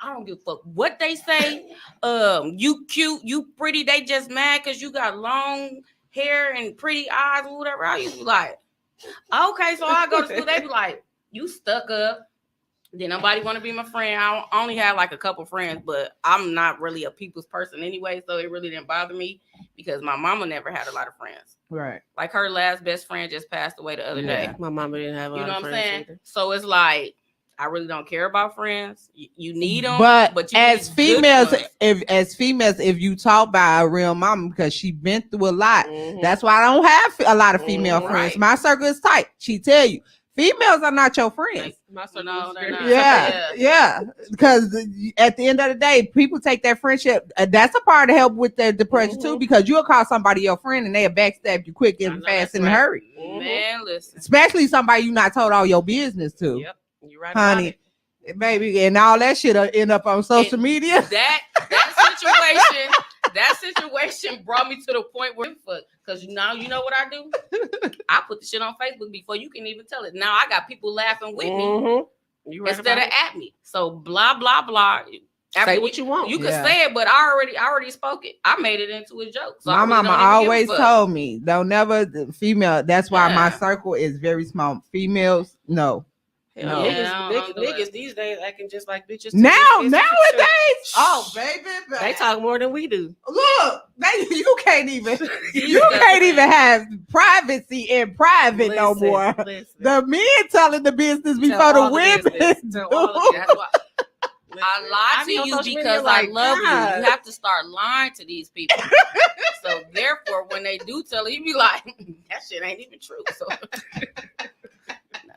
I don't give a fuck what they say. You cute, you pretty. They just mad because you got long hair and pretty eyes or whatever. I used to be like, okay, so I go to school. They be like, you stuck up. Then nobody want to be my friend. I only have like a couple friends, but I'm not really a people's person anyway, so it really didn't bother me because my mama never had a lot of friends. Right. Like her last best friend just passed away the other day. My mama didn't have a You lot know of what I'm friends saying? either. So it's like I really don't care about friends. You need them, But you as need good females, ones. if you talk by a real mama, because she been through a lot, Mhm. that's why I don't have a lot of female Mhm. friends. Right. My circle is tight. She tell you, females are not your friends. My circle No, is they're very- not. Yeah. Because at the end of the day, people take that friendship. That's a part of help with their depression too, Mhm. because you'll call somebody your friend and they'll backstab you quick I and know fast that's in a right. hurry. Man, listen. Especially somebody you not told all your business to, Yep. You right about honey, it. baby, and all that shit will end up on social And media. That situation brought me to the point where because now you know what I do. I put the shit on Facebook before you can even tell it. Now I got people laughing with me Mhm. You right instead about of it. at me. So blah blah blah. Say what you want. You could Yeah. say it, but I already spoke it. I made it into a joke. So I My really mama don't even give a always fuck. told me, don't never female. That's why my Yeah. circle is very small. Females, no. Hell, No. niggas, Yeah, I don't do niggas it. these days acting just like bitches. Now, It's- nowadays, oh Shh. baby, They talk more than we do. Look, you can't even, These you stuff, can't man. even have privacy in private no Listen, more. listen. The men telling the business Tell before the all the women. business. Tell all the do. That's why Listen. I lie to be on you social media because like, I love God. you. You have to start lying to these people. So therefore, when they do tell you, you be like, that shit ain't even true. So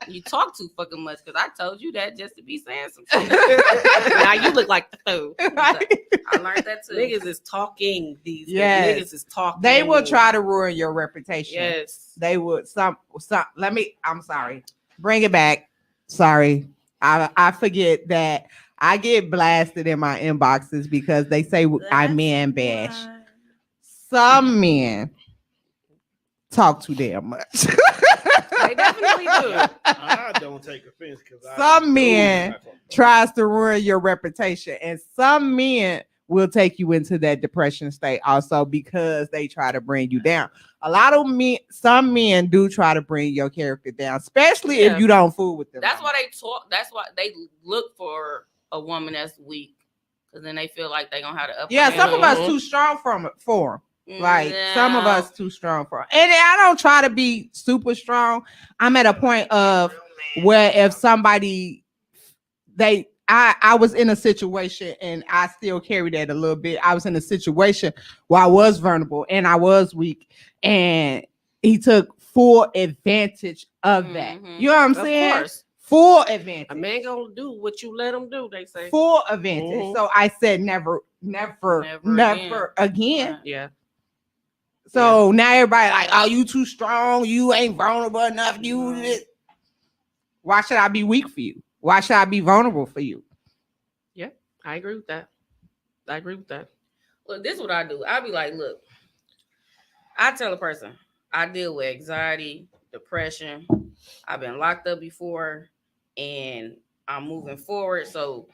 you talk too fucking much because I told you that just to be saying some shit. Now you look like the fool. Right? I learned that too. Niggas is talking these days. Yes. Niggas is talking. They will try to ruin your reputation. Yes. They would some I'm sorry. Bring it back. Sorry. I forget that I get blasted in my inboxes because they say I man bash. Some men talk too damn much. They definitely do. I don't take offense because Some men tries to ruin your reputation, and some men will take you into that depression state also because they try to bring you down. A lot of men, some men do try to bring your character down, especially Yeah. if you don't fool with them. That's why they talk. That's why they look for a woman that's weak, because then they feel like they gonna have to up. Yeah, some of us Mhm. too strong for 'em. Like some of No. us too strong for 'em. And I don't try to be super strong. I'm at a point of where if somebody I was in a situation and I still carry that a little bit. I was in a situation where I was vulnerable and I was weak, and he took full advantage of that. Mhm. You know what I'm Of saying? course. Full advantage. A man gonna do what you let him do, they say. Full advantage. Mhm. So I said never Never again. Right. Yeah. So now everybody like, oh, you too strong. You ain't vulnerable enough. Why should I be weak for you? Why should I be vulnerable for you? I agree with that. Look, this is what I do. I be like, look, I tell a person I deal with anxiety, depression. I've been locked up before, and I'm moving forward. So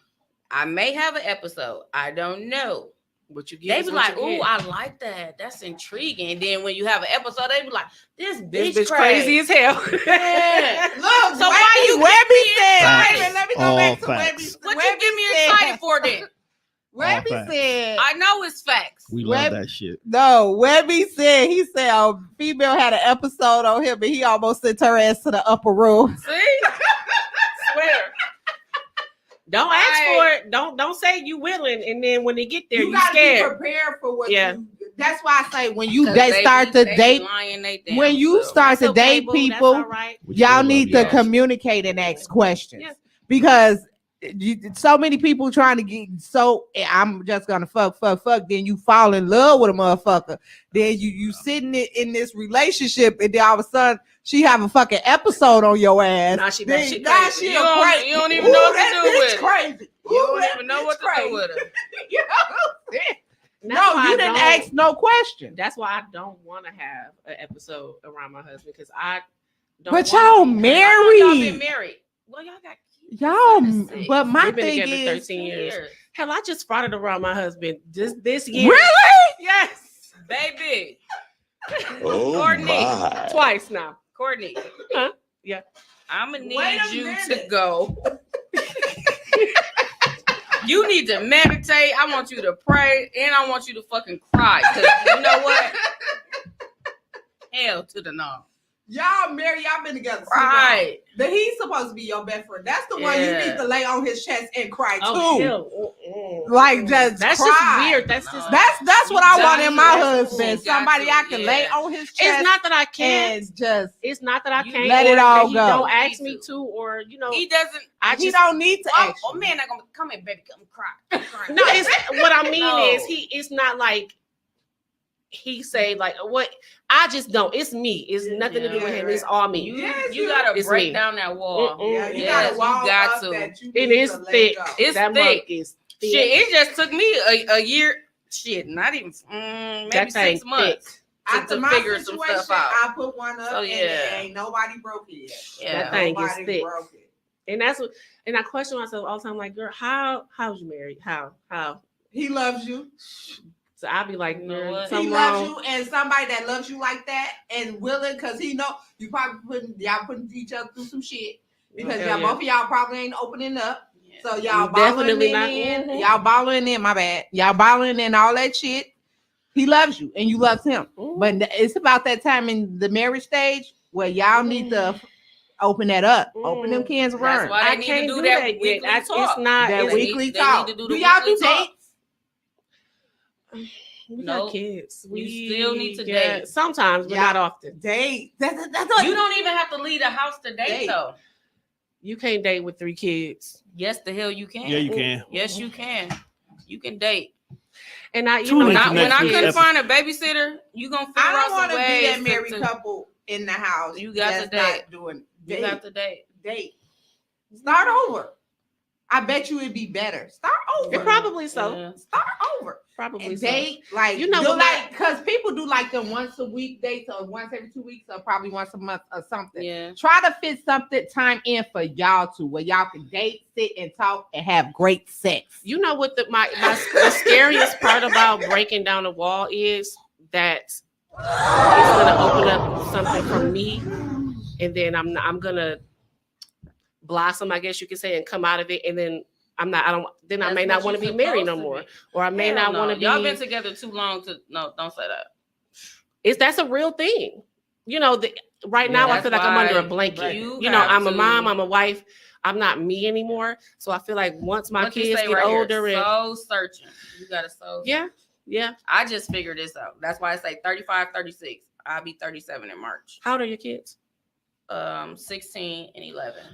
I may have an episode. I don't know. What you get? They is be what like, you "Ooh, get. I like that. That's intriguing." And then when you have an episode, they be like, "This This bitch, bitch crazy as hell." Yeah. Look, So why you Webby get me said, excited? wait a minute, let me go All back to facts. Webby. What Webby you get me said- excited for then? Webby facts. said, I know it's facts. We Web- love that shit. no, Webby said, he said a female had an episode on him, but he almost sent her ass to the upper room. See? Swear. Don't ask Right. for it. Don't say you willing, and then when they get there, you gotta scared. be prepared for what Yeah. that's why I say when you 'Cause date, they start be- to they be date, lying they damn when you self. start That's to okay, date boo. That's people, all right. We y'all still need love to y'all. communicate and ask questions Yeah. because so many people trying to get I'm just gonna fuck. Then you fall in love with a motherfucker. Then you sitting in this relationship, and then all of a sudden she have a fucking episode on your ass. Now she Then- she now crazy. she You a don't- crazy. you don't even know what to that do bitch with it. crazy. You don't that even know bitch what to crazy. do with her. You know what I'm saying? That's No, why you I didn't don't- ask no question. That's why I don't want to have an episode around my husband because I don't. But wanna y'all be- married. Y'all been married. Well, y'all got kids. Y'all, 7, but my We've been thing together is, 13 years. Hell, I just farted around my husband this year. really? Yes, Baby, Oh Courtney. my. twice now. Courtney. Huh? Yeah. I'm gonna need Wait a you to minute. go. You need to meditate. I want you to pray, and I want you to fucking cry. Cause you know what? Hell to the no. Y'all married, y'all been together. Right. But he's supposed to be your best friend. That's the one you Yeah. need to lay on his chest and cry Oh, too. hell. Like just That's cry. just weird. That's No. just That's what You I got want in to. my You husband. got Somebody to, I can lay yeah. on his chest. It's not that I can't. and just It's not that I You can't. let it or all that he go. don't ask Need me to. to, or He doesn't. I he just don't need to Oh, ask you. man, not gonna come in, baby. Come cry. Cry. no. It's what I mean No. is it's not like he say like what I just don't. It's me. It's nothing to do with him. It's all me. You, Yes, you you- gotta it's break me. down that wall. Mm-mm. Yeah, you Yes, got a wall you got up to. that you It need is to let thick. go. It's that thick. mug is thick. Shit, it just took me a year. Shit, not even maybe That thing 6 months After to my figure some situation, stuff out. I put one up So, and yeah. ain't nobody broke it yet. Yeah. That thing is Nobody thick. broke it. And that's what. And I question myself all the time, like, girl, how's you married? How? He loves you. So I'll be like, You know "Girl, what? He something loves wrong." you, and somebody that loves you like that and willing, because he know you probably y'all putting each other through some shit because Hell y'all yeah. both of y'all probably ain't opening up. Yeah. So y'all We balling definitely in, not. in Mhm. y'all balling in. My bad. Y'all balling in all that shit. He loves you, and you love him. Mhm. But it's about that time in the marriage stage where y'all need to open that up, open them cans of That's worms. why I they need can't to do do that that yet. weekly It's talk. not. That it's- weekly they talk. need to do Do the y'all do weekly talk. dates? We No. got kids. You We still need to get- date. sometimes, but Yeah. not often. Date. That's what You don't even have to leave the house to date, Date. though. You can't date with 3 kids. Yes, the hell you can. Yeah, you can. Yes, you can. You can date. And I, you Tune know, in When to not I, when I next couldn't week's find a babysitter, you gonna figure I out don't some want to be ways that married to, couple in the house. You got that's to date. not doing you date. got to date. Date. Start over. I bet you it'd be better. Start over. probably so. Yeah. Start over. Probably And so. date like You know do what like because people do like them once a week dates or once every 2 weeks or probably once a month or something. Yeah. Try to fit something time in for y'all two where y'all can date, sit, and talk and have great sex. You know what the scariest part about breaking down the wall is that it's gonna open up something from me, and then I'm gonna blossom, I guess you could say, and come out of it, and then I That's may not what want to you be married no supposed to more, be. or I may Hell not no. want to be. Y'all been together too long to no. Don't say that. That's a real thing. You know, right now I That's feel like I'm under a why blanket. you You know, got I'm a to- mom, I'm a wife. I'm not me anymore. So I feel like once my What you kids say get right here, older and soul searching. You got to soul. yeah. I just figured this out. That's why I say 35, 36. I'll be 37 in March. How old are your kids? 16 and 11.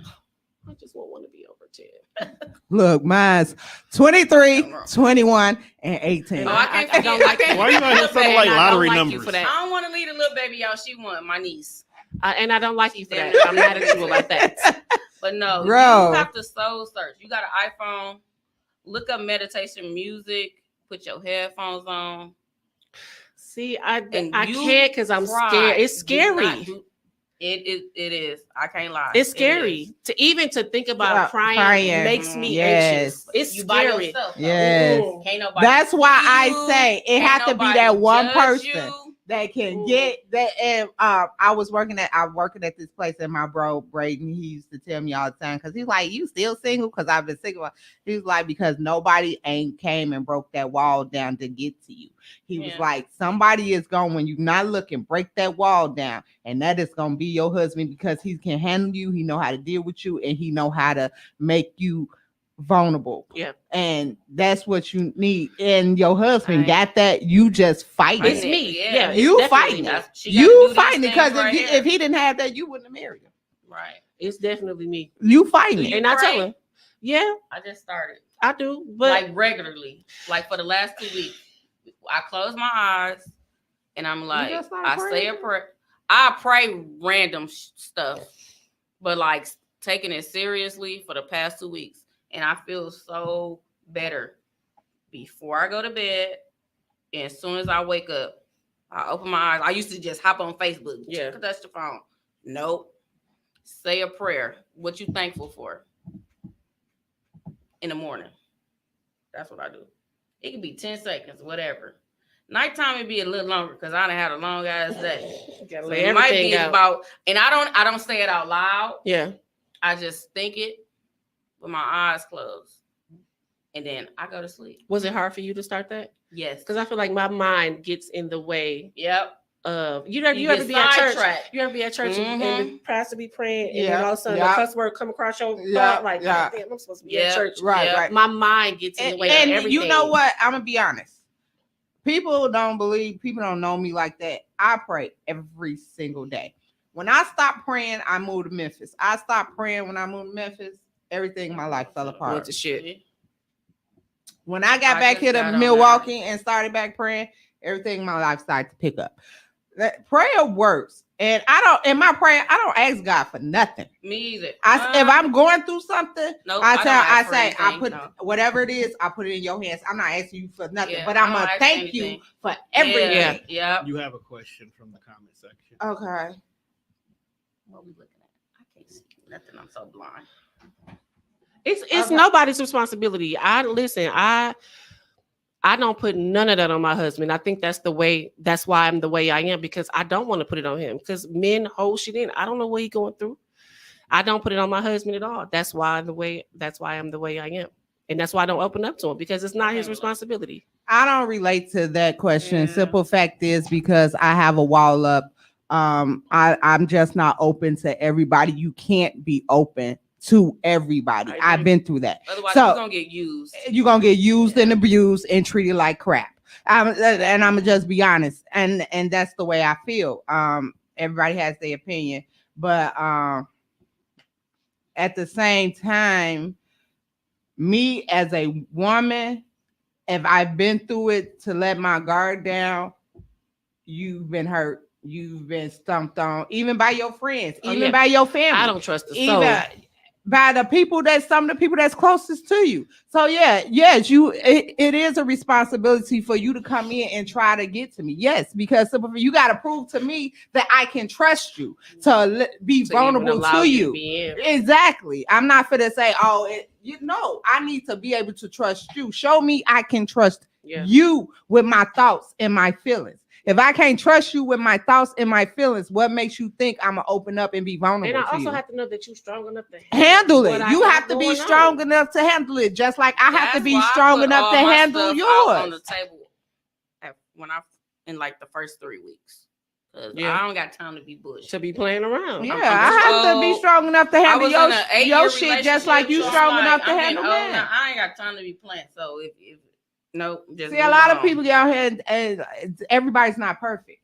I just won't want to be over 10. Look, mine's 23, 21, and 18. Oh, I can't I don't like forget. Why you out here sounding like And I don't lottery like you numbers? for I that. don't want to leave the little baby out. She want my niece. And I don't like you for Damn that. it. I'm mad at you about that. But no, Bro. you have to soul search. You got an iPhone. Look up meditation music. Put your headphones on. See, I And I you can't because I'm cry. scared. It's Do not scary. do- It is. I can't lie. It's It scary is. to think about About crying, crying. makes me Yes. anxious. It's You by scary. yourself, though. Yes. Mm. Can't nobody. That's why see I you. say it Can't had to be nobody that one judge person you. that can Ooh. get that. And I'm working at this place, and my bro Braden, he used to tell me all the time because he's like, "You still single?" Because I've been single. He was like, "Because nobody ain't came and broke that wall down to get to you." He was Yeah. like, "Somebody is going when you're not looking, break that wall down, and that is gonna be your husband because he can handle you. He know how to deal with you, and he know how to make you vulnerable." Yeah. And that's what you need. And your husband Right. got that. You just fight It's it. me. Yeah. Yeah, it's You definitely fighting me. it. That's- she gotta do You these fighting it things because right if here. he didn't have that, you wouldn't have married him. Right. It's definitely me. You fighting Do it. you And I tell pray? him, yeah, I just started. I do. But like regularly, like for the last 2 weeks. I close my eyes and I'm like, just started I say a praying? prayer. I pray random stuff, but like taking it seriously for the past 2 weeks. And I feel so better before I go to bed. And as soon as I wake up, I open my eyes. I used to just hop on Facebook. Yeah. Touch the phone. Nope. Say a prayer. What you thankful for in the morning. That's what I do. It can be 10 seconds, whatever. Nighttime it be a little longer because I done had a long ass day. gotta So lay it might everything be out. about, and I don't say it out loud. Yeah. I just think it with my eyes closed, and then I go to sleep. Was it hard for you to start that? Yes. Because I feel like my mind gets in the way Yep. of you ever get be at church. sidetracked. You ever be at church and the pastor be praying and then Yeah, all of a sudden yeah. the cuss word come across your Yeah, thought like, yeah. "Oh, damn, I'm supposed to be Yeah. at church." Right, Yeah. right. My mind gets in the way of And everything. you know what? I'm gonna be honest. People don't know me like that. I pray every single day. When I stopped praying, I moved to Memphis. I stopped praying when I moved to Memphis. Everything in my life fell Went apart. to shit. When I got I back just here got to on Milwaukee and started back praying, everything in my life started to pick up. That prayer works. And in my prayer, I don't ask God for nothing. Me either. If I'm going through something, Nope, I don't say ask for I anything, put no. whatever it is, I put it in your hands. I'm not asking you for nothing, Yeah, but I I'm don't gonna ask thank you anything. for everything. Yeah. Yep. You have a question from the comment section. Okay. What we looking at? I can't see nothing. I'm so blind. It's Okay. nobody's responsibility. I don't put none of that on my husband. I think that's why I'm the way I am, because I don't want to put it on him, because men hold shit in. I don't know what he's going through. I don't put it on my husband at all. That's why I'm the way I am. And that's why I don't open up to him, because it's not his responsibility. I don't relate to that question. Yeah. Simple fact is because I have a wall up. I'm just not open to everybody. You can't be open to everybody. I agree. I've been through that. Otherwise, So- you're gonna get used. You're gonna get used and abused and treated like crap. And I'm gonna just be honest, and that's the way I feel. Everybody has their opinion, but at the same time, me as a woman, if I've been through it to let my guard down, you've been hurt, you've been stumped on, even by your friends, Oh, even yeah. by your family. I don't trust the soul. Even by the people some of the people that's closest to you. So yes, it is a responsibility for you to come in and try to get to me. Yes, because you got to prove to me that I can trust you to be To even vulnerable allow to you you. to be in. Exactly. I'm not for to say, I need to be able to trust you. Show me I can trust Yeah. you with my thoughts and my feelings. If I can't trust you with my thoughts and my feelings, what makes you think I'm gonna open up and be vulnerable And I to also you? have to know that you're strong enough to Handle what it. I You got have to be going strong on. enough to handle it, just like I have to That's be why I strong put enough all to my handle stuff out on the yours. table when I in like the first 3 weeks. Cause Yeah. I don't got time to be bush. to be playing around. Yeah, I'm I have to be so- strong enough to I handle was in an your 8-year shit, just like you relationship, so strong I'm enough like, to I'm handle getting old mine. now. I ain't got time to be playing. So if nope, just See, a move lot of on. people get out here and everybody's not perfect.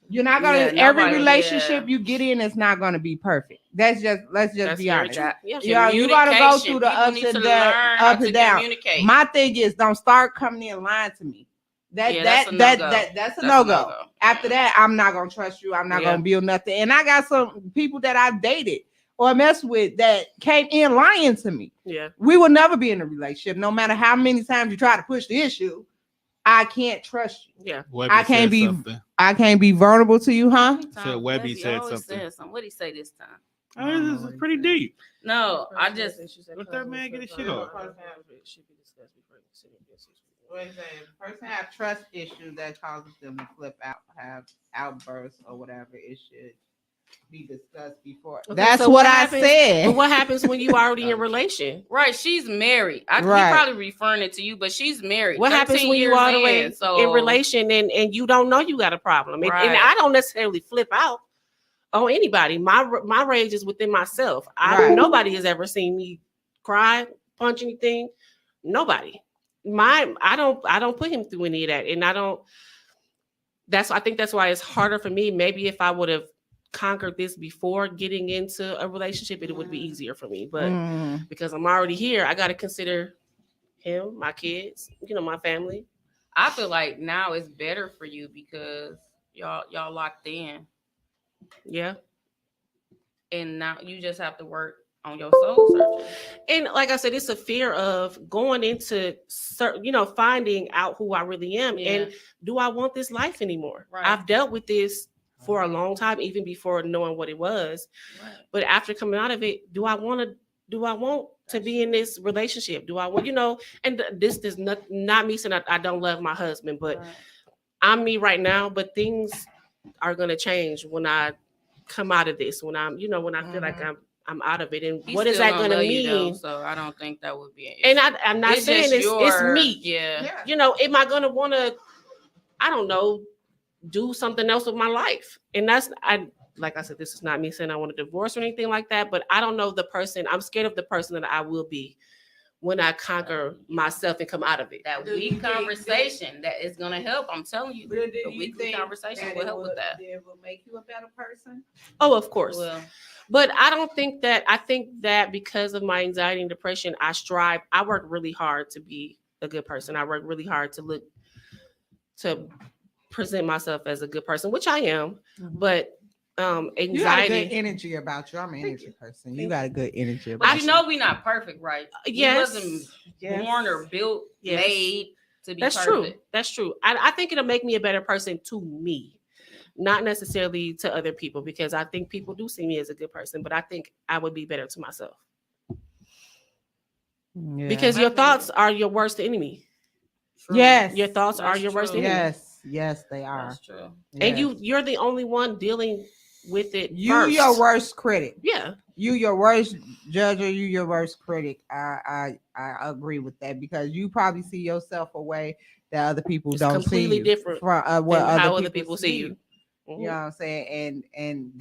You're not gonna. Yeah, every nobody- relationship yeah. you get in is not gonna be perfect. Let's just That's be very honest. true. Yeah. Yeah, you gotta go through the Communication. ups People and need to downs, learn how up to and down. communicate. My thing is, don't start coming in lying to me. Yeah, that's a no-go. That's a That's no a go. no-go. After that, I'm not gonna trust you. I'm not Yeah. gonna build nothing. And I got some people that I've dated or messed with that came in lying to me. Yeah. We will never be in a relationship, no matter how many times you try to push the issue. I can't trust you. Yeah. Webby I can't said be- something. I can't be vulnerable to you, huh? Said Webby said always something. said something. What did he say this time? Oh, this is pretty deep. No, I just Let that man get his shit off. What is that? The person have trust issues that causes them to flip out, have outbursts or whatever. It should be discussed before. Okay, That's so what what I happens- said. But what happens when you already in relation? right. She's married. He Right. probably referring it to you, but she's married. What happens 13 when you years all the way in, so in relation and you don't know you got a problem? And Right. I don't necessarily flip out on anybody. My rage is within myself. Right. Nobody has ever seen me cry, punch anything. Nobody. I don't put him through any of that, and I think that's why it's harder for me. Maybe if I would have conquered this before getting into a relationship, it would be easier for me. But Mm. because I'm already here, I got to consider him, my kids, my family. I feel like now it's better for you because y'all locked in, Yeah. and now you just have to work on your soul searching. And like I said, it's a fear of going into finding out who I really am. Yeah. And do I want this life anymore? Right. I've dealt with this for a long time, even before knowing what it was. Right. But after coming out of it, do I want to be in this relationship? Do I want, and this is not me saying I don't love my husband, but Right. I'm me right now, but things are going to change when I come out of this, when I'm, when I feel like I'm out of it. And He what is still that going to love you, though, mean? so I don't think that would be an And issue. I'm not It's saying just it's me. Yeah. Am I going to want to, I don't know, do something else with my life? And like I said, this is not me saying I want to divorce or anything like that, but I don't know the person. I'm scared of the person that I will be when I conquer myself and come out of it. That Do you weak think conversation that is gonna help. I'm telling you, the weekly conversation will help with that. It will make you a better person. Oh, of course. Well, But I think that because of my anxiety and depression, I work really hard to be a good person. I work really hard to present myself as a good person, which I am. But You got a good anxiety, energy about you. I'm an Thank energy you. person. You Thank got a good energy but about you know we're not perfect, right? yes, We wasn't yes. born or built, Yes. made to be That's perfect. true. That's true. I think it'll make me a better person to me, not necessarily to other people, because I think people do see me as a good person, but I think I would be better to myself. Yeah. Because your thoughts are your worst enemy. True. Yes. Your thoughts are That's your worst true. enemy. Yes, they are. That's true. And Yes. you're the only one dealing with it. You first. your worst critic. Yeah. You your worst judge or you your worst critic. I agree with that because you probably see yourself a way that other people It's don't completely see you different from what than how other people see you. You know what I'm saying? And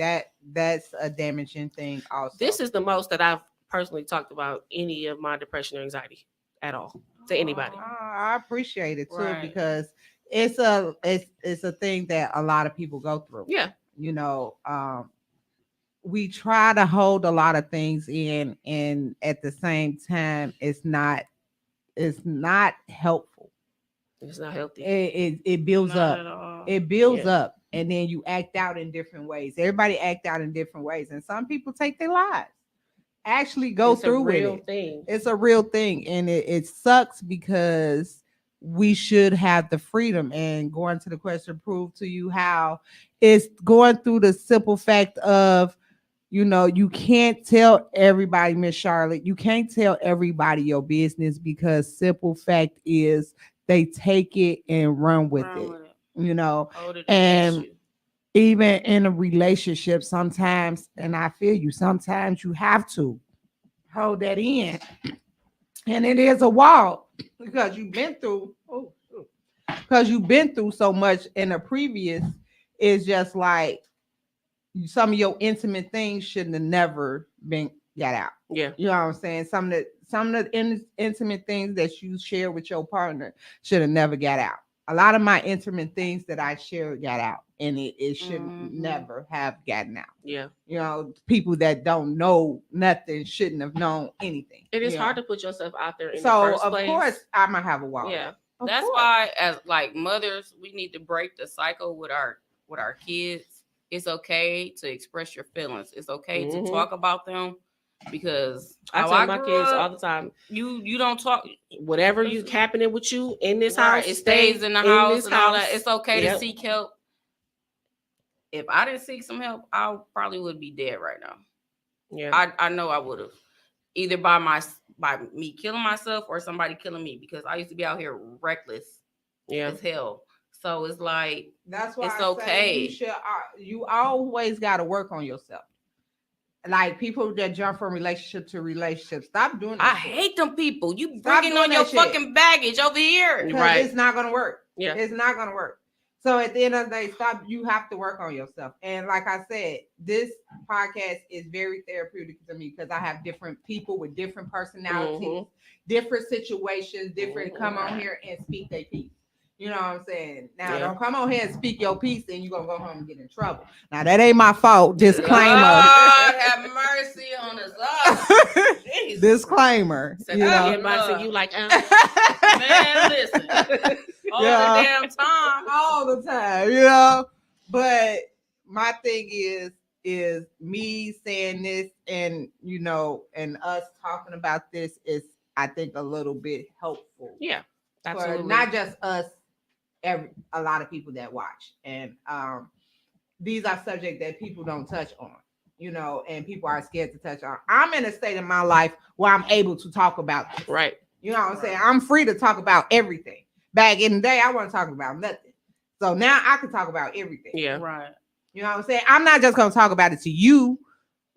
that's a damaging thing also. This is the most that I've personally talked about any of my depression or anxiety at all to anybody. I appreciate it too Right. because it's a thing that a lot of people go through. Yeah. We try to hold a lot of things in, and at the same time, it's not helpful. It's not healthy. It builds Not up. at all. It builds Yeah. up, and then you act out in different ways. Everybody act out in different ways, and some people take their lives. Actually, go It's a through with real it. thing. It's a real thing, and it sucks because we should have the freedom. And going to the question, prove to you how it's going through the simple fact of, you can't tell everybody, Miss Charlotte, you can't tell everybody your business because simple fact is they take it and run with Run it. with it. Hold it and- against you. Even in a relationship, sometimes, and I feel you, sometimes you have to hold that in. And it is a wall because you've been through, so much in the previous. It's just like some of your intimate things shouldn't have never been got out. Yeah. You know what I'm saying? Some of the intimate things that you share with your partner should have never got out. A lot of my intimate things that I shared got out, and it should Mhm. never have gotten out. Yeah. You know, people that don't know nothing shouldn't have known anything. It is you hard know. to put yourself out there in the So first of place. course I'm gonna have a wall. Yeah. Of That's course. why, as like mothers, we need to break the cycle with our kids. It's okay to express your feelings. It's okay Mhm. to talk about them, because I how tell my grew kids all up, the time, you don't talk. whatever you happening with you in this Right, house, it stay stays in the house this and all that. house. It's okay Yep. to seek help. If I didn't seek some help, I probably would be dead right now. Yeah. I know I would have, either by me killing myself or somebody killing me, because I used to be out here reckless Yeah. as hell. So it's like, That's why it's I say okay. you always got to work on yourself. Like people that jump from relationship to relationship, stop doing that. I shit. hate them people. You Stop bringing doing on your that shit. fucking baggage over here. 'Cause Right. it's not gonna work. Yeah. It's not gonna work. So at the end of the day, stop. You have to work on yourself. And like I said, this podcast is very therapeutic to me because I have different people with different personalities, Mhm. different situations, different Mhm. come on here and speak their piece. You know what I'm saying? Now, Yeah. don't come on here and speak your piece and you're going to go home and get in trouble. Now, that ain't my fault. Disclaimer. Lord have mercy on us all. Jesus. Disclaimer. Set You that know? up. Inboxing you like, Man, listen. All Yeah. the damn time. All the time, you know. But my thing is me saying this and you know, and us talking about this is I think a little bit helpful. yeah, For absolutely. not just us, a lot of people that watch. And these are subjects that people don't touch on, you know, and people are scared to touch on. I'm in a state of my life where I'm able to talk about this. Right. You know what I'm saying? I'm free to talk about everything. Back in the day, I wasn't talking about nothing. So now I can talk about everything. Yeah. Right. You know what I'm saying? I'm not just going to talk about it to you,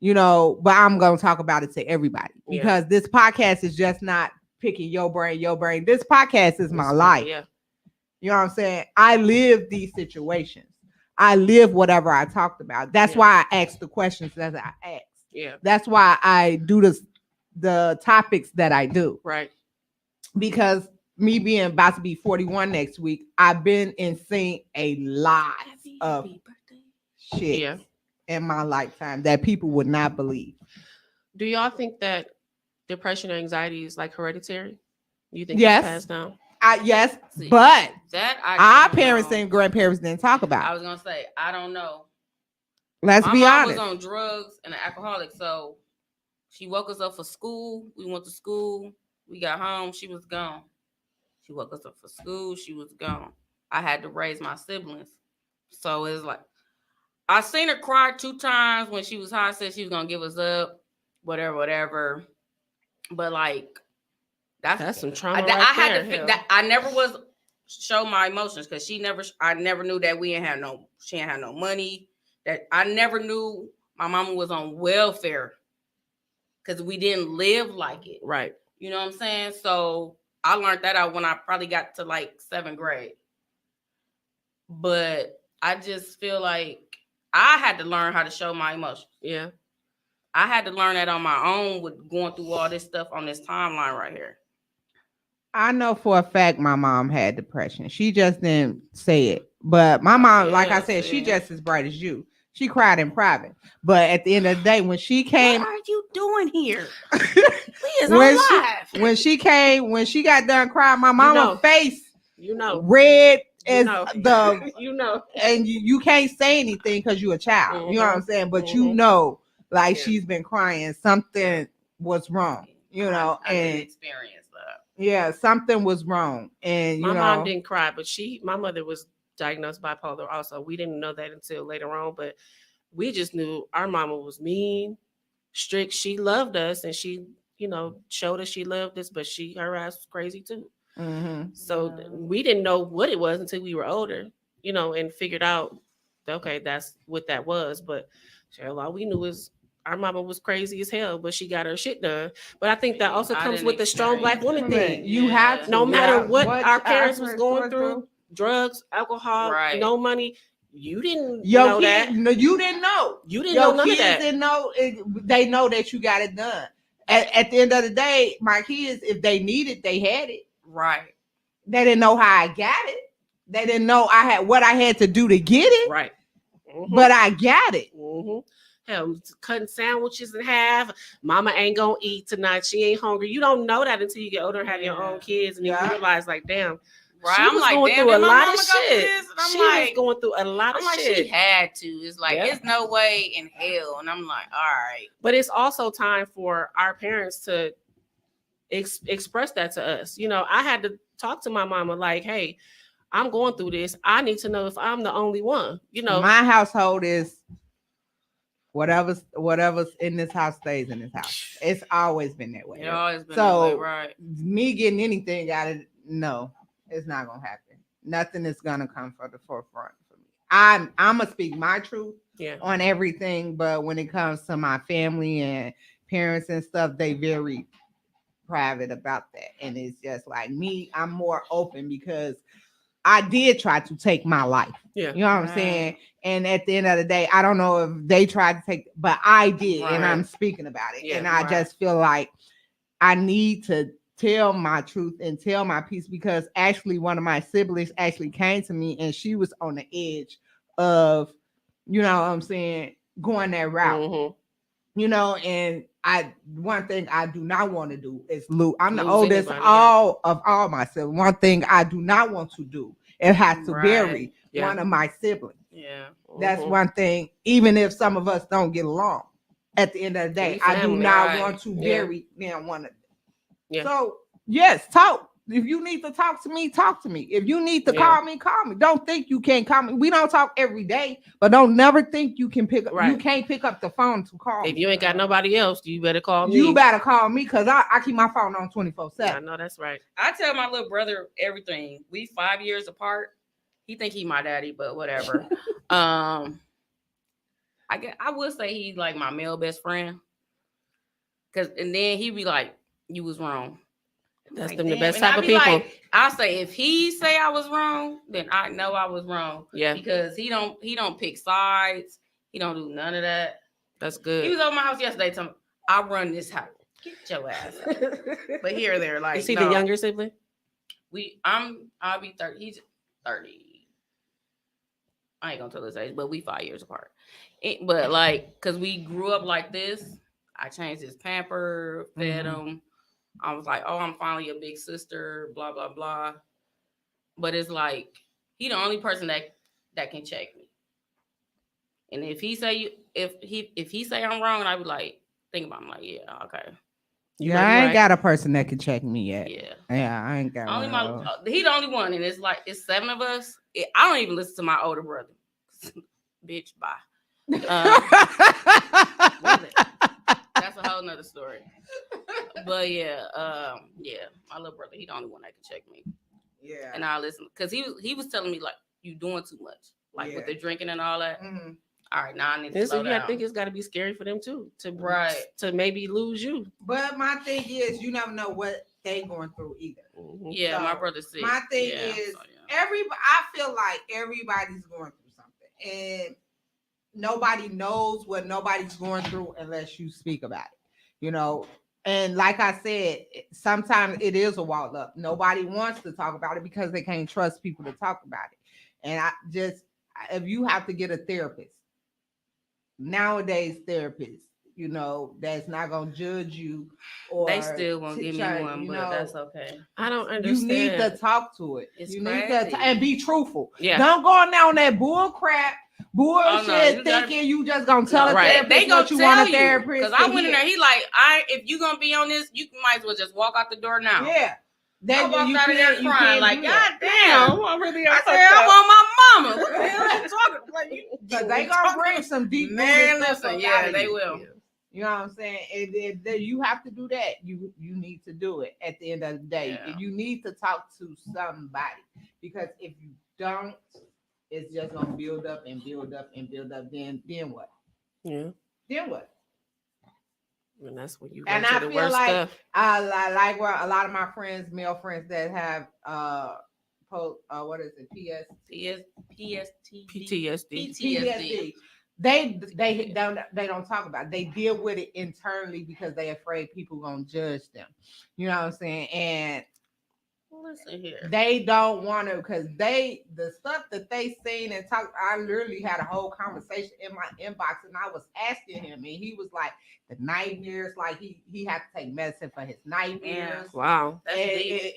you know, but I'm going to talk about it to everybody Yeah. because this podcast is just not picking your brain. This podcast is my life. Yeah. You know what I'm saying? I live these situations. I live whatever I talked about. That's Yeah. why I ask the questions that I ask. Yeah. That's why I do the topics that I do. Right. Because me being about to be 41 next week, I've been and seen a lot of shit Yeah. in my lifetime that people would not believe. Do y'all think that depression or anxiety is like hereditary? You think Yes. it's passed down? Yes, See, but that our don't parents know. and grandparents didn't talk I about. was gonna say, I don't know. Let's My be mom honest. was on drugs and an alcoholic, so she woke us up for school. We went to school. We got home. She was gone. She woke us up for school. She was gone. I had to raise my siblings, so it's like I seen her cry 2 times when she was high. Said she was gonna give us up, whatever. But like That's some trauma. I right had there, to fix hell. that. I never was show my emotions because I never knew that she didn't have no money. That I never knew my mama was on welfare because we didn't live like it. Right. You know what I'm saying? So I learned that out when I probably got to like 7th grade. But I just feel like I had to learn how to show my emotions. Yeah. I had to learn that on my own with going through all this stuff on this timeline right here. I know for a fact my mom had depression. She just didn't say it. But my mom, like I Yeah, said, she see. just as bright as you. She cried in private. But at the end of the day, when she came, What are you doing here? We is when on she, live. when she got done crying, my mama know. face You know. red You as know. the You know. and you can't say anything because you're a child. You know what I'm saying? But you Mhm. know, like Yeah. she's been crying, something was wrong. You know, I didn't and experience that. yeah, something was wrong. And you My know, mom didn't cry, but my mother was diagnosed bipolar also. We didn't know that until later on, but we just knew our mama was mean, strict. She loved us and she, you know, showed us she loved us, but her ass was crazy too. mhm. So Yeah. we didn't know what it was until we were older, you know, and figured out, okay, that's what that was. But hell, all we knew is our mama was crazy as hell, but she got her shit done. But I think that also I comes didn't with the strong black experience woman that. thing. You have to, No matter yeah. what our parents was parents going through, drugs, alcohol, Right. no money, you didn't Your know kid, that. no, you didn't know. You didn't Your know none of kids that. didn't know. They know that you got it done. At the end of the day, my kids, if they need it, they had it. Right. They didn't know how I got it. They didn't know what I had to do to get it, Right. Mhm. but I got it. Hell, cutting sandwiches in half. Mama ain't gonna eat tonight. She ain't hungry. You don't know that until you get older and have your own kids, and Yeah. you realize, like, damn, Right. she I'm was like, going damn, through a did my lot mama of go through shit. this? And I'm She like, was going through a lot of I'm like, shit. she had to. It's like, Yeah. it's no way in hell. And I'm like, all right. But it's also time for our parents to express that to us. You know, I had to talk to my mama like, hey, I'm going through this. I need to know if I'm the only one. You know, My household is whatever's in this house stays in this house. It's always been that way. It always been So, that way, right? Me getting anything out of no, it's not gonna happen. Nothing is gonna come for the forefront for me. I'm gonna speak my truth yeah. on everything, but when it comes to my family and parents and stuff, they very private about that. And it's just like me, I'm more open because I did try to take my life. Yeah. You know what I'm Right. saying? And at the end of the day, I don't know if they tried to take, but I did, and Right. I'm speaking about it. Yeah, And I right. just feel like I need to tell my truth and tell my piece because actually one of my siblings actually came to me and she was on the edge of, you know what I'm saying, going that route. Mhm. You know, and one thing I do not want to do is I'm the Lose oldest anybody, yeah. of all my siblings. One thing I do not want to do, it has to Right. bury Yeah. one of my siblings. Yeah. That's Mhm. one thing, even if some of us don't get along. At the end of the day, We I do family, not right. want to Yeah. bury them one of them. Yeah. So yes, talk. If you need to talk to me, talk to me. If you need to Yeah. call me, call me. Don't think you can't call me. We don't talk every day, but don't never think you can pick up. You Right. can't pick up the phone to call If me. you ain't got nobody else, you better call me. You better call me because I keep my phone on I 24/7. know that's right. I tell my little brother everything. We 5 years apart. He think he my daddy, but whatever. I would say he's like my male best friend. And then he be like, "You was wrong." That's Like, them the damn. best And I type of be people. like, I say if he say I was wrong, then I know I was wrong Yeah, because he don't pick sides. He don't do none of that. that's He good. was over my house yesterday telling me, I run this house. Get your ass out. But here or there, like, Is he no. the younger sibling? I'll be 30. He's 30. I ain't gonna tell his age, but we 5 years apart. But like, cause we grew up like this, I changed his pamper, fed him. I was like, oh, I'm finally a big sister, blah, blah, blah. But it's like, he the only person that can check me. And if he say I'm wrong, and I be like, think about it, I'm like, yeah, okay. Yeah, I ain't got a person that can check me yet. Yeah. Yeah, I ain't got Only one. he the only one, and it's like it's 7 of us. I don't even listen to my older brother. Bitch, bye. That's a whole nother story. But yeah, my little brother, he the only one that can check me, Yeah. and I listen because he was telling me like you doing too much, like with Yeah. the drinking and all that. Mhm. All right, now I need to This, slow I down. think it's got to be scary for them too, Right. to maybe lose you. But my thing is, you never know what they going through either. Mhm. Yeah, my So, brother's sick. My thing Yeah, is, so, yeah. I feel like everybody's going through something, and nobody knows what nobody's going through unless you speak about it. You know, and like I said, sometimes it is a wall up. Nobody wants to talk about it because they can't trust people to talk about it. And if you have to get a therapist, nowadays therapists, you know, that's not gonna judge you, or They still won't give me try, one, you but know, that's okay. I don't you understand. need to talk to it. It's you need crazy. to and be truthful. Yeah. Don't go on down that bull crap, bullshit, you gotta- thinking you just gonna tell a Right. therapist They gonna what you tell want a you therapist. because to I went in hear. there. He like, if you gonna be on this, you might as well just walk out the door now. Yeah. I walked out of there you crying like, do that. God damn. I really I said, I want my mama. What the hell you talking? Like, you, But they gonna bring some deep man, rooted stuff listen, up yeah, out of they you. will. You know what I'm saying? And you have to do that. You need to do it at the end of the day. Yeah. You need to talk to somebody because if you don't, it's just gonna build up and build up and build up. Then what? Yeah, Then what? and that's when you go And to I the feel worst like stuff. I like where a lot of my friends, male friends that have what is it? PTSD. PTSD. They don't talk about it. They deal with it internally because they afraid people gonna judge them. You know what I'm saying? And listen here. They don't want to because the stuff that they seen and talked. I literally had a whole conversation in my inbox, and I was asking him, and he was like, the nightmares, like he had to take medicine for his nightmares. Wow. That's And deep.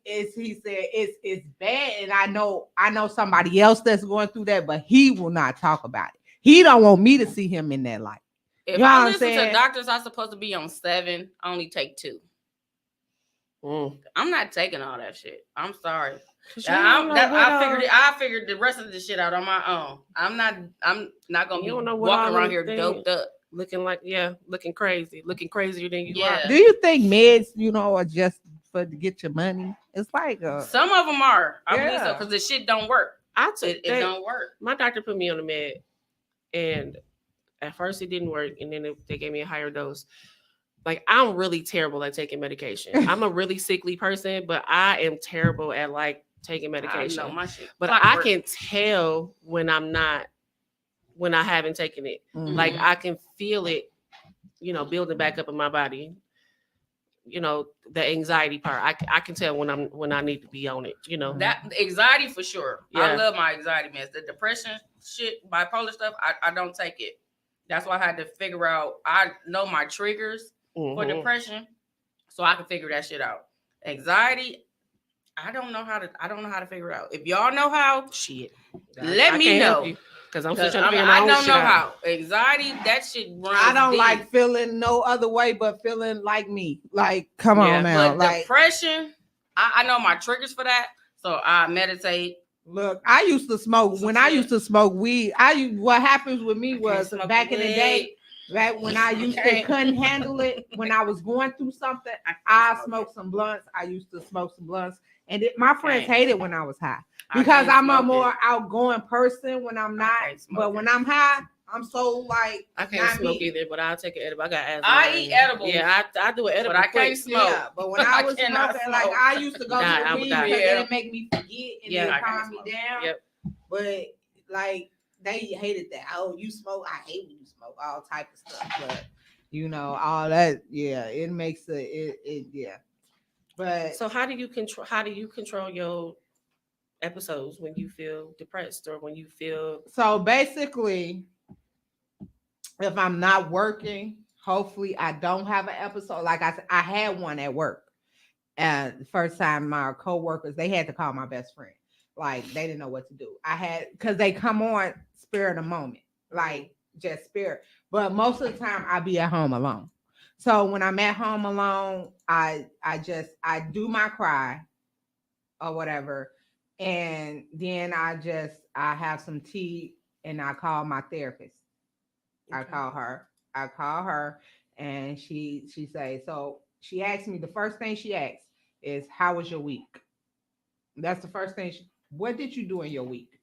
he said it's bad, and I know somebody else that's going through that, but he will not talk about it. He don't want me to see him in that light. If You know what I I'm listen to saying? doctors, I'm supposed to be on 7. I only take 2. I'm not taking all that shit. I'm sorry. I figured the rest of the shit out on my own. I'm not gonna You be don't know what walking all around them here doped up. looking crazy, looking crazier than you Yeah. are. Do you think meds, are just to get your money? It's like Some of them are. I believe so Yeah. because the shit don't work. I took It don't work. my doctor put me on the med, and at first it didn't work, and then they gave me a higher dose. Like, I'm really terrible at taking medication. I'm a really sickly person, but I am terrible at like taking medication. I know my shit. But Clock I work. can tell when I haven't taken it. Mhm. Like, Mhm. I can feel it, building back up in my body. The anxiety part. I can tell when I need to be on it. That anxiety for sure. I Yeah. love my anxiety meds. The depression shit, bipolar stuff, I don't take it. That's why I had to figure out. I know my triggers for Mhm. depression, so I can figure that shit out. Anxiety, I don't know how to figure it out. If y'all know how, Shit. let me can't help know. you, because I'm still 'Cause trying to figure my I own don't shit know out. how. Anxiety, that shit runs I don't deep. like feeling no other way but feeling like me. Like, come Yeah, on now. But Like, depression, I know my triggers for that, so I meditate. look, I used to smoke when I used to smoke weed. What happens with me was Smoke back in the day, weed. right when I used to Okay. couldn't handle it, when I was going through something, I smoked some blunts. I used to smoke some blunts, and my friends Can't. hated when I was high I because can't I'm a smoke more it. outgoing person when I'm I not. can't smoke But it. when I'm high, I'm so like I can't not smoke me. either, but I'll take an edible. I got asthma. I eat edibles. Yeah, I do an edible. But I quick. can't smoke. Yeah, but when I I was cannot smoking, like smoke. I used to go Nah, to I the would weed die. because Yeah. it'd make me forget and Yeah, then I calm can't me smoke. down. Yep. But like they hated that. Oh, you smoke? I hate when you smoke. All type of stuff. But all that. Yeah, it makes it. Yeah. But So how do you control your episodes when you feel depressed or when you feel so basically, if I'm not working, hopefully I don't have an episode. Like I said, I had one at work. And the first time my coworkers, they had to call my best friend. Like they didn't know what to do. Because they come on spare of the moment, like just spare. But most of the time I be at home alone. So when I'm at home alone, I do my cry or whatever. And then I have some tea and I call my therapist. I call her and she say, so she asked me, the first thing she asked is, how was your week? That's the first thing. What did you do in your week?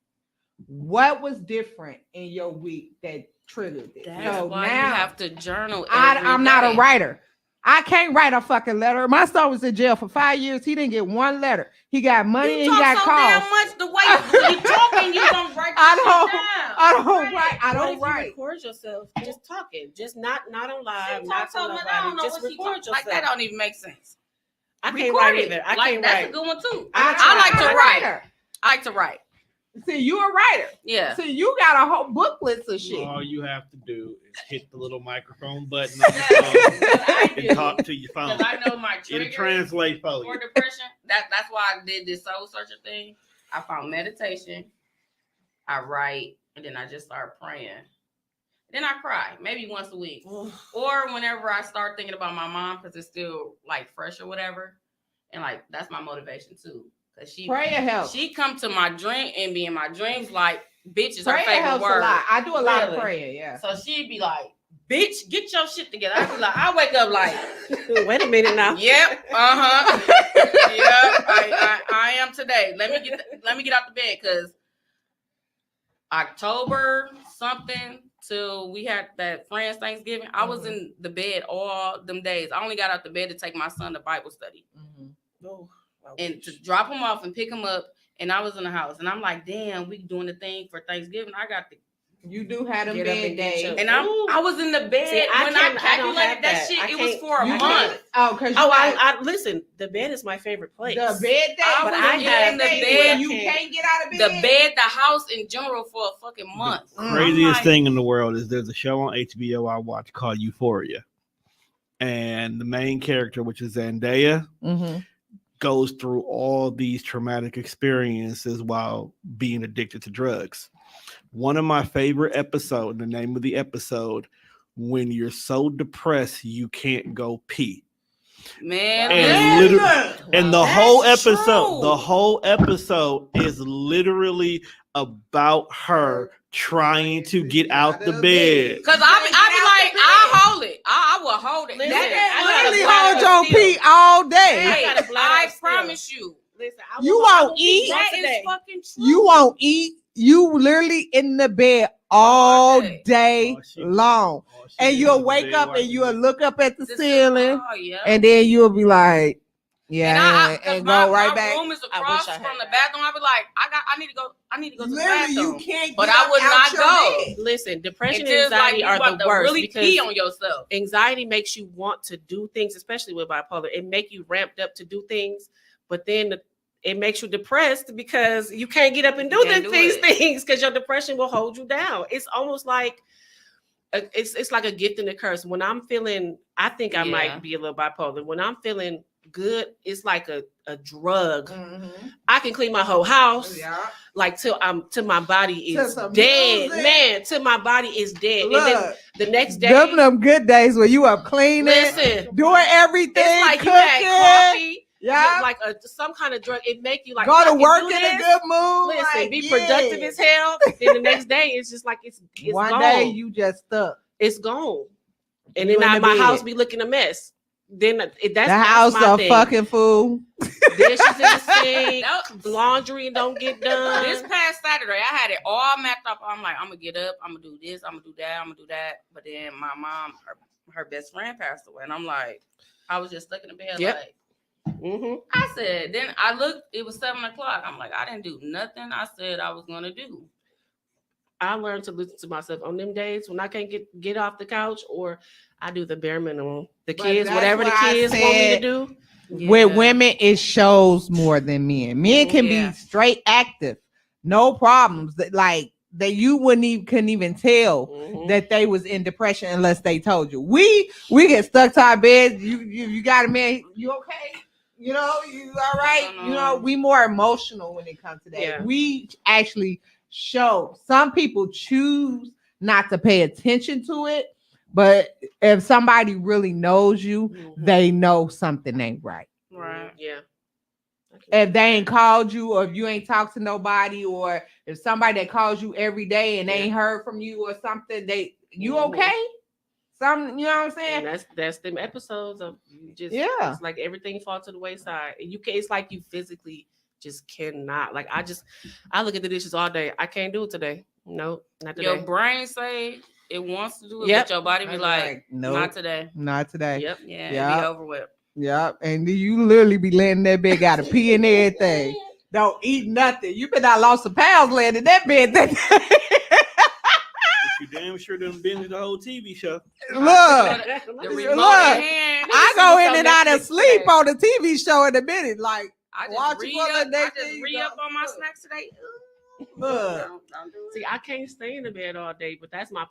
What was different in your week that triggered it? That's So why now you have to journal. I'm not a day. writer. I can't write a fucking letter. My son was in jail for 5 years. He didn't get one letter. He got money You and he talk got so calls. damn much. The way you talking, you don't write I this don't- shit down. I don't Right. write. I what don't if you write. record yourself just talking, just not on live, She not talk to so much. I don't nobody, know just what she record talk. yourself. Like that don't even make sense. I can't Record write it. either. I Like, can't that's write. a good one too. I like to I'm a write. writer. I like to write. See, you a writer. Yeah. See, you got a whole booklets of shit. All you have to do is hit the little microphone button on your phone and talk to your phone. Because I know my It'll triggers translate for for you. depression. That's why I did this soul searcher thing. I found meditation. I write, and then I just start praying. Then I cry, maybe once a week, or whenever I start thinking about my mom because it's still like fresh or whatever, and like that's my motivation too. Cause Prayer helps. she come to my dream and be in my dreams like bitch is her Prayer favorite helps word. a lot. I do a lot of Really? prayer. Yeah. So she'd be like, bitch, get your shit together. I'd be like, I wake up like, Wait a minute now. yep, yep, I am today. Let me get out the bed because October something till we had that friends Thanksgiving. I was in the bed all them days. I only got out the bed to take my son to Bible study Oh, and to drop him off and pick him up. And I was in the house and I'm like, damn, we doing the thing for Thanksgiving. I got to You do have them Get up bed and get days. your- And I was in the bed See, I when can't- I I don't calculated have that that. shit. I It was can't- for a You month. can't- Oh, because Oh, I listen. The bed is my favorite place. the bed days. I was I in have the days bed. where you can't get out of bed. The bed, the house in general for a fucking month. Mm. Craziest I'm like, thing in the world is there's a show on HBO I watch called Euphoria, and the main character, which is Zendaya, Mm-hmm. goes through all these traumatic experiences while being addicted to drugs. One of my favorite episodes, the name of the episode, when you're so depressed you can't go pee. man, And listen, literally, and the That's whole episode, true. the whole episode is literally about her trying to get out the bed. cause I be like, I hold it. I will hold it. Listen, That I literally gotta hold blow your it pee all day. Hey, I gotta blow I it still. promise you, Listen, You I won't will pee eat? once that a is day. fucking true. You won't eat. You literally in the bed all day. day Oh, she- long. Oh, she And is you'll in the wake bed up watching and you'll it. look up at the This is- ceiling, oh, yeah. and then you'll be like, yeah, 'cause and go right my back. room is I across wish I from had the that. bathroom. I be like, I need to go to the Literally, you bathroom. can't. But get I up would out not your go. bed. Listen, depression and Until it's like anxiety you are about the to worst really because pee on yourself. anxiety makes you want to do things, especially with bipolar. It make you ramped up to do things, but then it makes you depressed because you can't get up and do, You can't do these it. things because your depression will hold you down. It's almost like it's like a gift and a curse. When I'm feeling, I think I Yeah. might be a little bipolar. When I'm feeling good, it's like a drug. Mhm. I can clean my whole house Yeah. like till my body To is some dead, music. man. Till my body is dead, and then Look, the next day, them good days where you up cleaning, listen, doing everything, it's like cooking. you had coffee. Yeah. Like some kind of drug, it make you like Go I to can work do in a this. good mood. Listen, like, be yeah. productive as hell. Then the next day, it's just like it's One gone. day you just stuck. It's gone, and You then in the my bed. house be looking a mess. Then that's The house my a thing. fucking fool. Dishes in the sink, Nope. laundry don't get This done. past Saturday, I had it all mapped up. I'm like, I'm gonna get up, I'm gonna do this, I'm gonna do that, I'm gonna do that. But then my mom, her best friend passed away, and I'm like, I was just stuck in the bed. Yep. Like, hmm I said, then I looked, it was 7:00. I'm like, I didn't do nothing I said I was gonna do. I learned to listen to myself on them days when I can't get off the couch, or I do the bare minimum. The But kids, that's whatever the why I kids want me to said- do. With Yeah. women, it shows more than men. Men can Yeah. be straight active, no problems. Like that, you couldn't even tell Mhm. that they was in depression unless they told you. We get stuck to our beds. You got a man. You okay? You know, you all right? You know, we more emotional when it comes to that. Yeah. We actually show. Some people choose not to pay attention to it, but if somebody really knows you, Mhm. they know something ain't right. Right. Yeah. If they ain't called you, or if you ain't talked to nobody, or if somebody that calls you every day and they ain't heard from you or something, you Mhm. okay? Some, you know what I'm saying? And that's them episodes of you just Yeah. it's like everything falls to the wayside. And you can it's like you physically just cannot. Like I look at the dishes all day. I can't do it today. No, not today. Your brain say it wants to do it, Yep. but your body be I'm like, nope, not today. not today. Yep. Yeah, Yeah. it be over with. Yep. And you literally be laying in that bed, got to pee and everything. Don't eat nothing. You been I lost some pounds laying in that bed that day. You damn sure done binged the whole TV show. The Look, remote Look, in hand. I see go what's in on and out of Netflix sleep today. on the TV show in a minute. Like, I Watch just it re for the up. I next just thing re you up go. on my snacks today. look. Don't do See, it. I can't stay in the bed all day, but that's my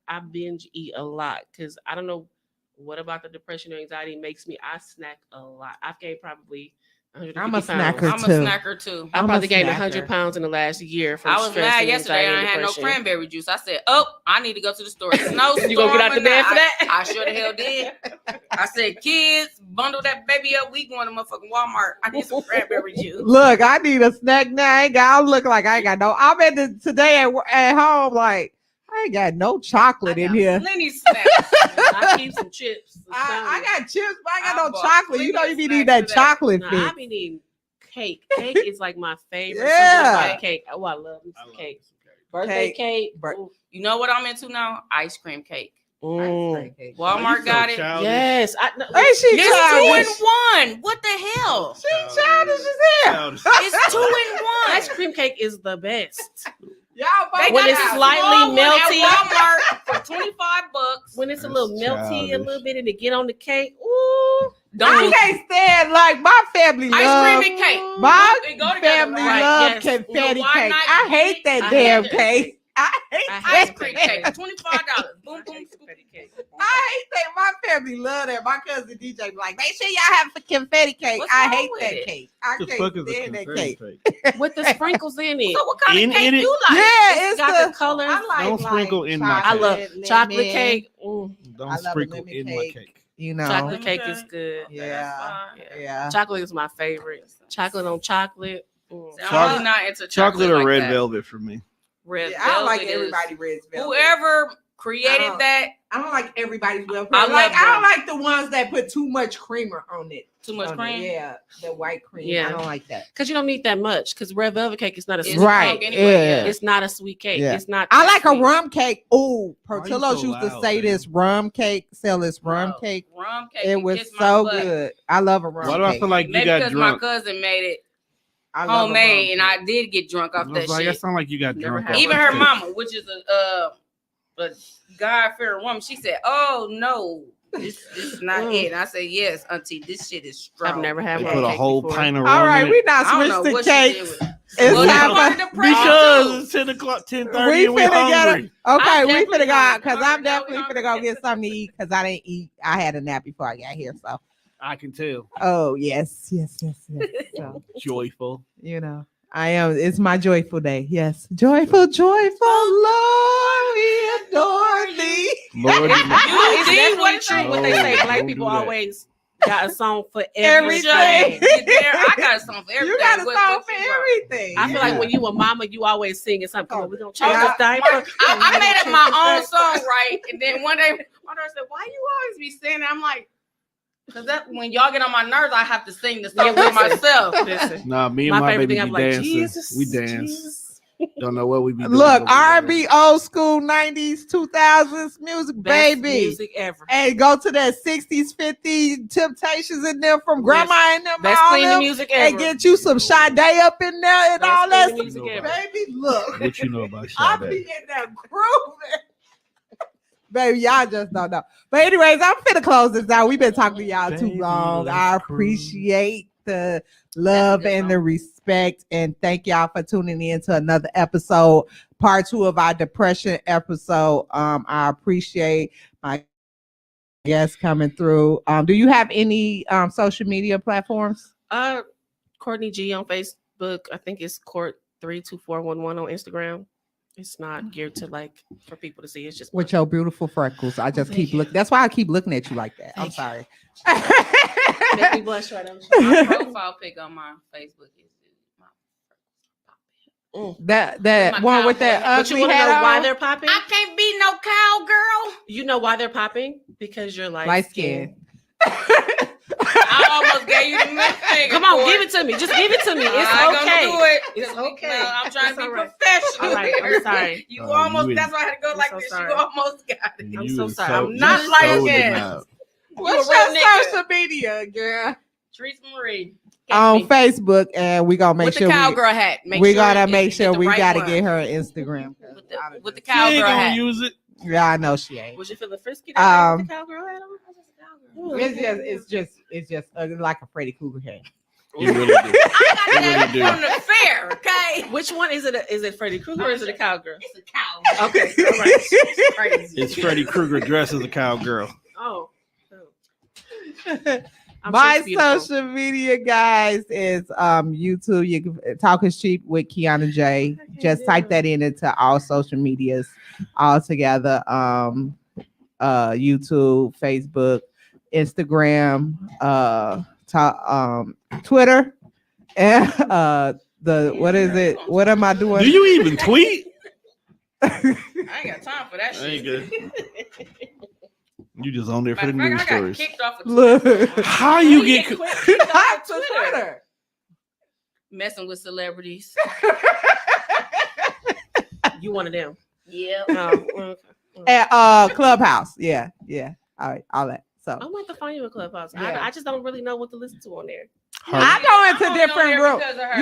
I binge eat a lot because I don't know what about the depression or anxiety makes me. I snack a lot. I've gained probably 150 I'm a pounds. snacker. I'm a too. snacker too. I I'm a probably gained snacker. 100 pounds in the last year from I was stress mad and yesterday. anxiety I and had no depression. cranberry juice. I said, "Oh, I need to go to the store." Snowstorm. You gonna get out the bed for that? I sure the hell did. I said, "Kids, bundle that baby up. We going to motherfucking Walmart. I need some cranberry juice." Look, I need a snack now. I look like I ain't got no. I'm today at home. Like I ain't got no chocolate in here. Plenty snacks. I keep some chips. I got chips, but I ain't I got no bought chocolate. You know, plenty you of be needing snacks that today. chocolate No, fix. I be needing cake. Cake is like my favorite. Yeah. Something about cake. Oh, I love me some cake. Birthday cake. Bir- Ooh. You know what I'm into now? Ice cream cake. Mm. Walmart got it. Yes. Ain't she It's childish? 2 in 1. What the hell? She childish as hell. It's 2 in 1. Ice cream cake is the best. Y'all They both When got it's a got slightly small one at melty. Walmart for $25. When it's a That's little melty a childish. little bit and it get on the cake, ooh. Don't I you can't stand like my family ice love. cream and cake? My It go together, family right? love Yes. confetti You know why cake. not I get hate it that I damn hate cake. I hate I that Ice hate cream cake. cake, $25. Boom, boom, Confetti cake. I hate that. My family love that. My cousin DJ be like, make sure y'all have a confetti cake. What's I wrong hate with that it? cake. I The can't fuck is a stand that confetti cake. cake? With the sprinkles in it. So what kind In of cake it? you like? Yeah, it's got the the colors. I like Don't sprinkle like in my I love chocolate, chocolate lemon, cake. Don't I love a sprinkle lemon in my cake. cake. You know, Chocolate Lemon cake is cake? good. Okay, yeah, that's fine. yeah. Chocolate is my favorite. Chocolate on chocolate. See, Chocolate- I'm really not into Chocolate or like red that. velvet for me. Red Yeah, I don't like velvet is- everybody red velvet. Whoever created I don't- that, I don't like everybody's well. I Like love I don't them. like the ones that put too much creamer on it. too much On it. cream. Yeah, the white cream. Yeah. I don't like that. Because you don't need that much. Because red velvet cake is not a It's sweet Right. cake. anyway, Yeah. It's not a sweet cake. Yeah. It's not. I that like a sweet. rum cake. Oh, Why you Portillo's so used to loud, say baby? this rum cake, sell this rum Bro, cake. Rum cake. It can was kiss my so butt. good. I love a rum Why do I cake. feel like you Maybe got because drunk? my cousin made it I love a homemade, and rum I cake. did get drunk off I that was like, it shit. sound like you got Never drunk. had off Even that her cake. mama, which is a God-fearing woman, she said, "Oh no, this is not Mm. it." And I said, "Yes, auntie, this shit is strong." I've never had They rum put a cake whole before. pint of rum All right, in we it. not I don't know switched what to she did cakes. with it. It's Well, time you for. wanted to press Because too. it's 10 o'clock, 10:30, We and we finna get hungry. Okay, I'm we definitely finna go hungry. because I'm I'm definitely definitely finna go hungry. get something to eat because I didn't eat. I had a nap before I got here. So, I can tell. oh yes. So, Joyful. you know, I am. It's my joyful day. Yes, joyful, Lord, we adore thee. Lord, You It's see definitely what it true say? what they say. No, Black don't people do that. always got a song for Everything. everything. I got something for everything. You got a What- song what for you want? everything. I feel like Yeah. when you a mama, you always singing something. Come on, we're gonna change Yeah. this diaper. I made up my own song, right? And then one day, my daughter said, "Why you always be singing?" I'm like, "Cause that when y'all get on my nerves, I have to sing the song Yeah, for listen. myself." Listen, Nah, me and my my favorite baby thing, be I'm like, dancing. Jesus, We dance. Jesus. Don't know what we be doing. Look, but we R&B, dance. old school, 90s, 2000s music, Best baby. music ever. And go to that 60s, 50s Temptations in there from grandma and them, Best all cleaning them, music ever. and get you some Sade up in there and Best all that cleaning stuff. music ever. Baby, look. What you know about I Sade? be in there grooving. Baby, y'all just don't know. But anyways, I'm finna close this out. We've been talking to y'all too Baby, long. let's I cruise. appreciate the love good and song. the respect. And thank y'all for tuning in to another episode, part 2 of our depression episode. I appreciate my guests coming through. Do you have any social media platforms? Courtney G on Facebook. I think it's Court32411 on Instagram. It's not geared to like for people to see. It's just With your beautiful freckles. I just Thank keep you. looking. That's why I keep looking at you like that. I'm Thank sorry. make me blush right now. My profile pic on my Facebook is my. that My one with cowboy that hat. But you ugly want to know hat why on? they're popping? I can't be no cowgirl. You know why they're popping? Because you're Light skin. I almost gave you the middle finger. Come on, for give it to me. Just give it to me. It's I ain't okay. gonna do it. It's 'cause okay. no, I'm trying It's to be all right. professional. All right, I'm here. sorry. You Oh, almost. you that's why I had to go I'm like so this. sorry. You almost got it. I'm You so is sorry. I'm you not so light-skinned. denied. What's You a real your nigga. social media, girl? Teresa Marie. On me. Facebook, and we gonna make With sure the cowgirl hat. we gotta you make get sure the we right gotta one. get her Instagram. With the She ain't cowgirl gonna hat. use it. Yeah, I know she ain't. Was you feeling frisky that day with the cowgirl hat on? It's just like a Freddy Krueger hat. You really do. I got that You really from the fair. Okay. Which one is it? Is it Freddy Krueger or is it a cowgirl? It's a cow. Okay, all right. It's crazy. It's Freddy Krueger dressed as a cowgirl. Oh. I'm My sure it's beautiful. social media, guys, is YouTube. You can Talk is Cheap with Kiana J. Just type that into all social medias all together. YouTube, Facebook, Instagram, Twitter, and the what is it? What am I doing? Do you even tweet? I ain't got time for that I ain't shit. good. You just on there for Matter the of news fact, I got stories. kicked off of Look. Twitter. How you get? Not to Twitter. Messing with celebrities. You one of them. Yeah. Oh, okay. At Clubhouse. Yeah. All right, all that. So I'm going to find you a clubhouse. Yeah. I just don't really know what to listen to on there. I go into I'm only different on here rooms. because of her.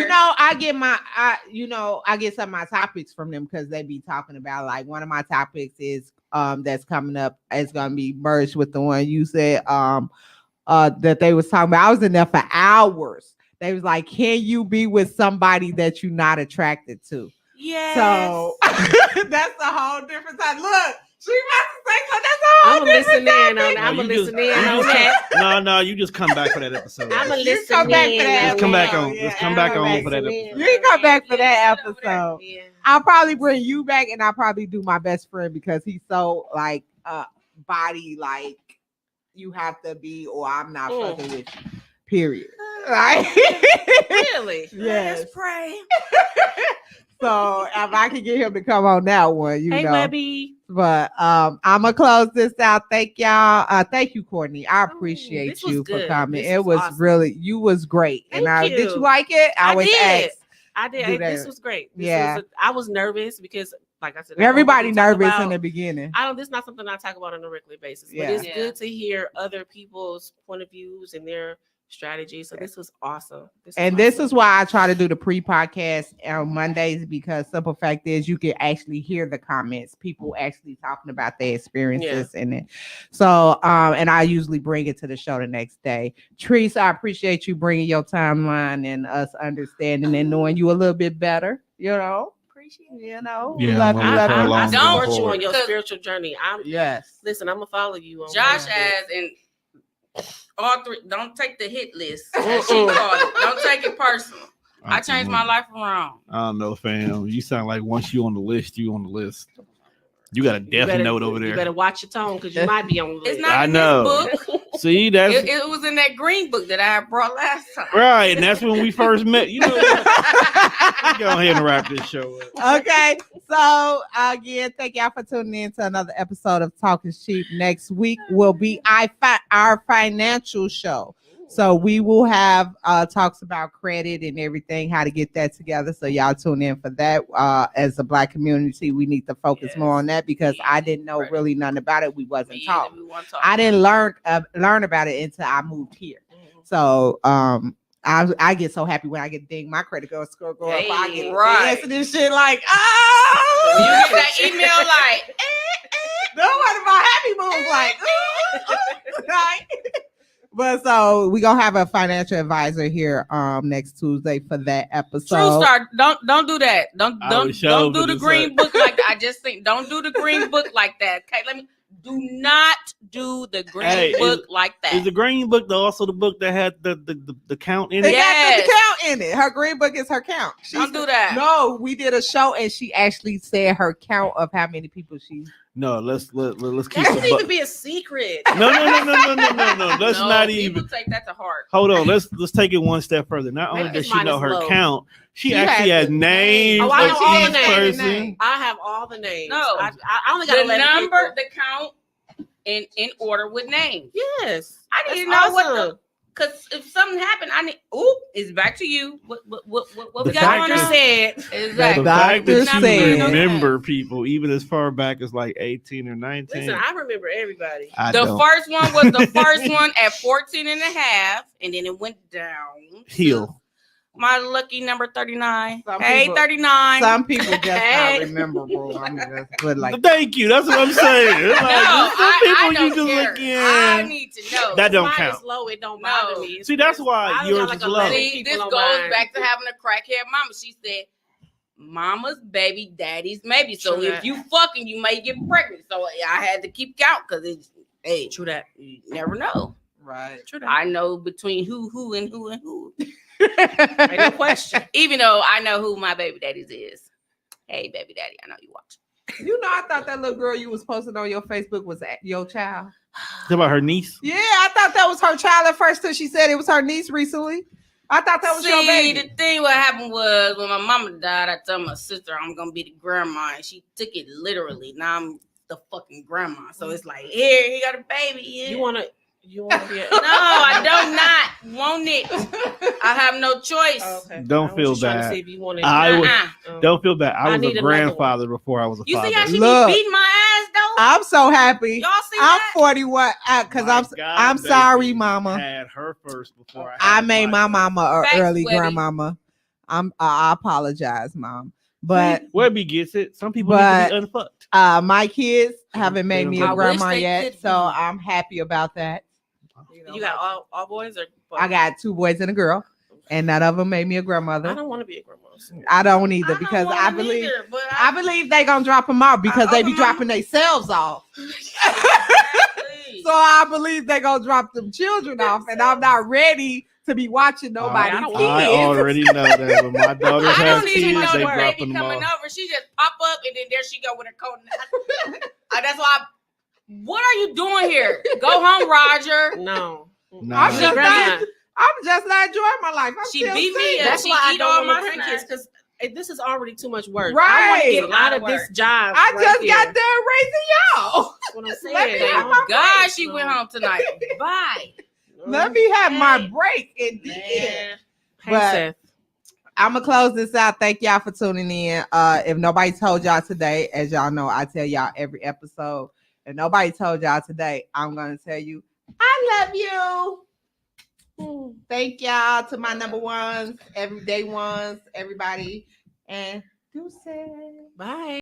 You know, I get some of my topics from them because they be talking about, like, one of my topics is that's coming up is gonna be merged with the one you said that they was talking about. I was in there for hours. They was like, can you be with somebody that you're not attracted to? Yes. So that's a whole different time. Look, she about to say, so that's a whole I'm gonna different listen in on topic. that. I'm No, gonna you just- listen in you on just that. No, you just come back for that episode. I'm gonna You listen come back for in that. Let's come back Yeah, on. yeah, Let's come back I'm on gonna for that listen in. episode. You can come back for that Yeah, over there. episode. Yeah. I'll probably bring you back, and I'll probably do my best friend because he's so like body like you have to be, or I'm not fucking with you. Period. Like, Really? yes. Let's pray. So if I can get him to come on that one, you Hey, know. baby. But I'm gonna close this out. Thank y'all. Thank you, Courtney. I Oh, appreciate this was you for good. coming. This It was was awesome. really, you was great. Thank Did you you. like it? I always did. ask. I did. Do This that. was great. Yeah. I was nervous because, like I said, I don't Everybody really talk nervous about- in the beginning. This is not something I talk about on a regular basis. Yeah. But it's Yeah. good to hear other people's point of views and their strategies. So this was awesome. This Is why I try to do the pre-podcast on Mondays, because simple fact is you can actually hear the comments, people actually talking about their experiences in it. So and I usually bring it to the show the next day. Treese, I appreciate you bringing your timeline and us understanding and knowing you a little bit better, you know. Appreciate You know, Yeah, love I'm you, gonna love follow you. along I with support the you board. on your Because- spiritual journey. Yes. Listen, I'm gonna follow you on Josh that. has, and all three. Don't take the hit list. As Mm-mm. she called it. Don't take it personal. I changed my life around. I don't know, fam. You sound like once you on the list, you on the list. You got a You death better- note over You there. better watch your tone because you might be on the list. It's not I in know. this book. See, that's It was in that green book that I had brought last time. right, and that's when we first met. You know what? Let's go ahead and wrap this show up. Okay, so again, thank y'all for tuning in to another episode of Talk is Cheap. Next week will be our financial show. So we will have talks about credit and everything, how to get that together. So y'all tune in for that. As a Black community, we need to focus more on that because I didn't know Right. really nothing about it. We wasn't Me taught. either, we want to talk. I didn't learn about it until I moved here. So I get so happy when I get ding my credit score go up. I Hey, get right. dancing and shit like, When oh, you get that email like, no one my happy moves like, right? But so we gonna have a financial advisor here next Tuesday for that episode. True Star, don't do that. Don't I was don't do sure the to green say. book like that. I just think don't do the green book like that. Okay, do not do the green Hey, book like that. Is the green book also the book that had the count in They it? got the Yes. count in it. Her green book is her count. Don't do that. No, we did a show and she actually said her count of how many people she. No, let's keep That the shouldn't even book. be a secret. No. Let's No, not people even. take that to heart. Hold on. Let's take it one step further. Not only Maybe does it's she mine know is her low. count, she She actually has has the names names. Oh, I of know all the each names. person. I have all the names. No. I only got The 11 number, people. the count, in order with names. Yes. I That's didn't know what awesome. the. Because if something happened, it's back to you. What The we got fact going Doctor on? said. The Exactly. fact that Doctor you said. remember people even as far back as like 18 or 19. Listen, I remember everybody. I The don't. first one was the first one at 14 and a half, and then it went down. to Heel. My lucky number 39. Some Hey, people- 39. Some people just Hey. not rememberable. I'm just but like Thank you. That's what I'm saying. It's No, like, some people I you don't just care. look I in. need to know. That don't Mine count. is low. It don't No. bother me. See, that's why I only yours got is like low. 11 See, this people goes on mine. back to having a crackhead mama. She said, "Mama's baby, daddy's maybe." So True if that. you fucking, you may get pregnant. So I had to keep count because it's hey, True that. you never know. right. True that. I know between who and who. Ain't no question. Even though I know who my baby daddy's is. Hey, baby daddy, I know you watch. You know, I thought that little girl you was posting on your Facebook was your child. It's about her niece. Yeah, I thought that was her child at first till she said it was her niece recently. I thought that was your See, baby. the thing what happened was when my mama died, I told my sister I'm gonna be the grandma, and she took it literally. Now I'm the fucking grandma. So it's like, here, you got a baby. Here. You wanna be a No, I do not want it. I have no choice. Oh, okay. Don't I was feel just trying to bad. see if you wanted. I was- Uh-uh. Don't feel bad. I I was need a another one. grandfather before I was a You father. see how she Look. be beating my ass though? I'm so happy. Y'all see I'm that? 41 because My I'm God, sorry, baby mama. Had her first before I had made my first. mama a Facts, early Webby. grandmama. I apologize, mom. But Webby gets it. Some people need to be unfucked. my kids haven't made me I a wish grandma they yet, could so be. I'm happy about that. You got all boys or? I got 2 boys and a girl, and none of them made me a I grandmother. don't want to be a grandma. So. I don't either I because don't I want 'em believe either, but I believe they gonna drop them off because they be open my- dropping themselves off. Please. So I believe they gonna drop them children off, and I'm not ready to be watching nobody's I don't kids. want- I already know that when my daughter I has don't even know kids, they the dropping baby them coming off. over. She just pop up and then there she go with her coat. That's why. What are you doing here? Go home, Roger. No. Nah. I'm just Grandma. not. I'm just not enjoying my life. I'm She still beat me single. up. That's She why I eat don't all want my to grandkids snacks. because this is already too much work. I want Right. to get out of Lot of this job. I right just here. got done raising y'all. That's what I'm saying. Let me have Thank my God, break. she went home tonight. Bye. Let me have my Hey. break and Man. Hey, But- Seth. I'm gonna close this out. Thank y'all for tuning in. If nobody told y'all today, as y'all know, I tell y'all every episode. If nobody told y'all today, I'm gonna tell you, I love you. Thank y'all to my number ones, everyday ones, everybody, and deuces. Bye.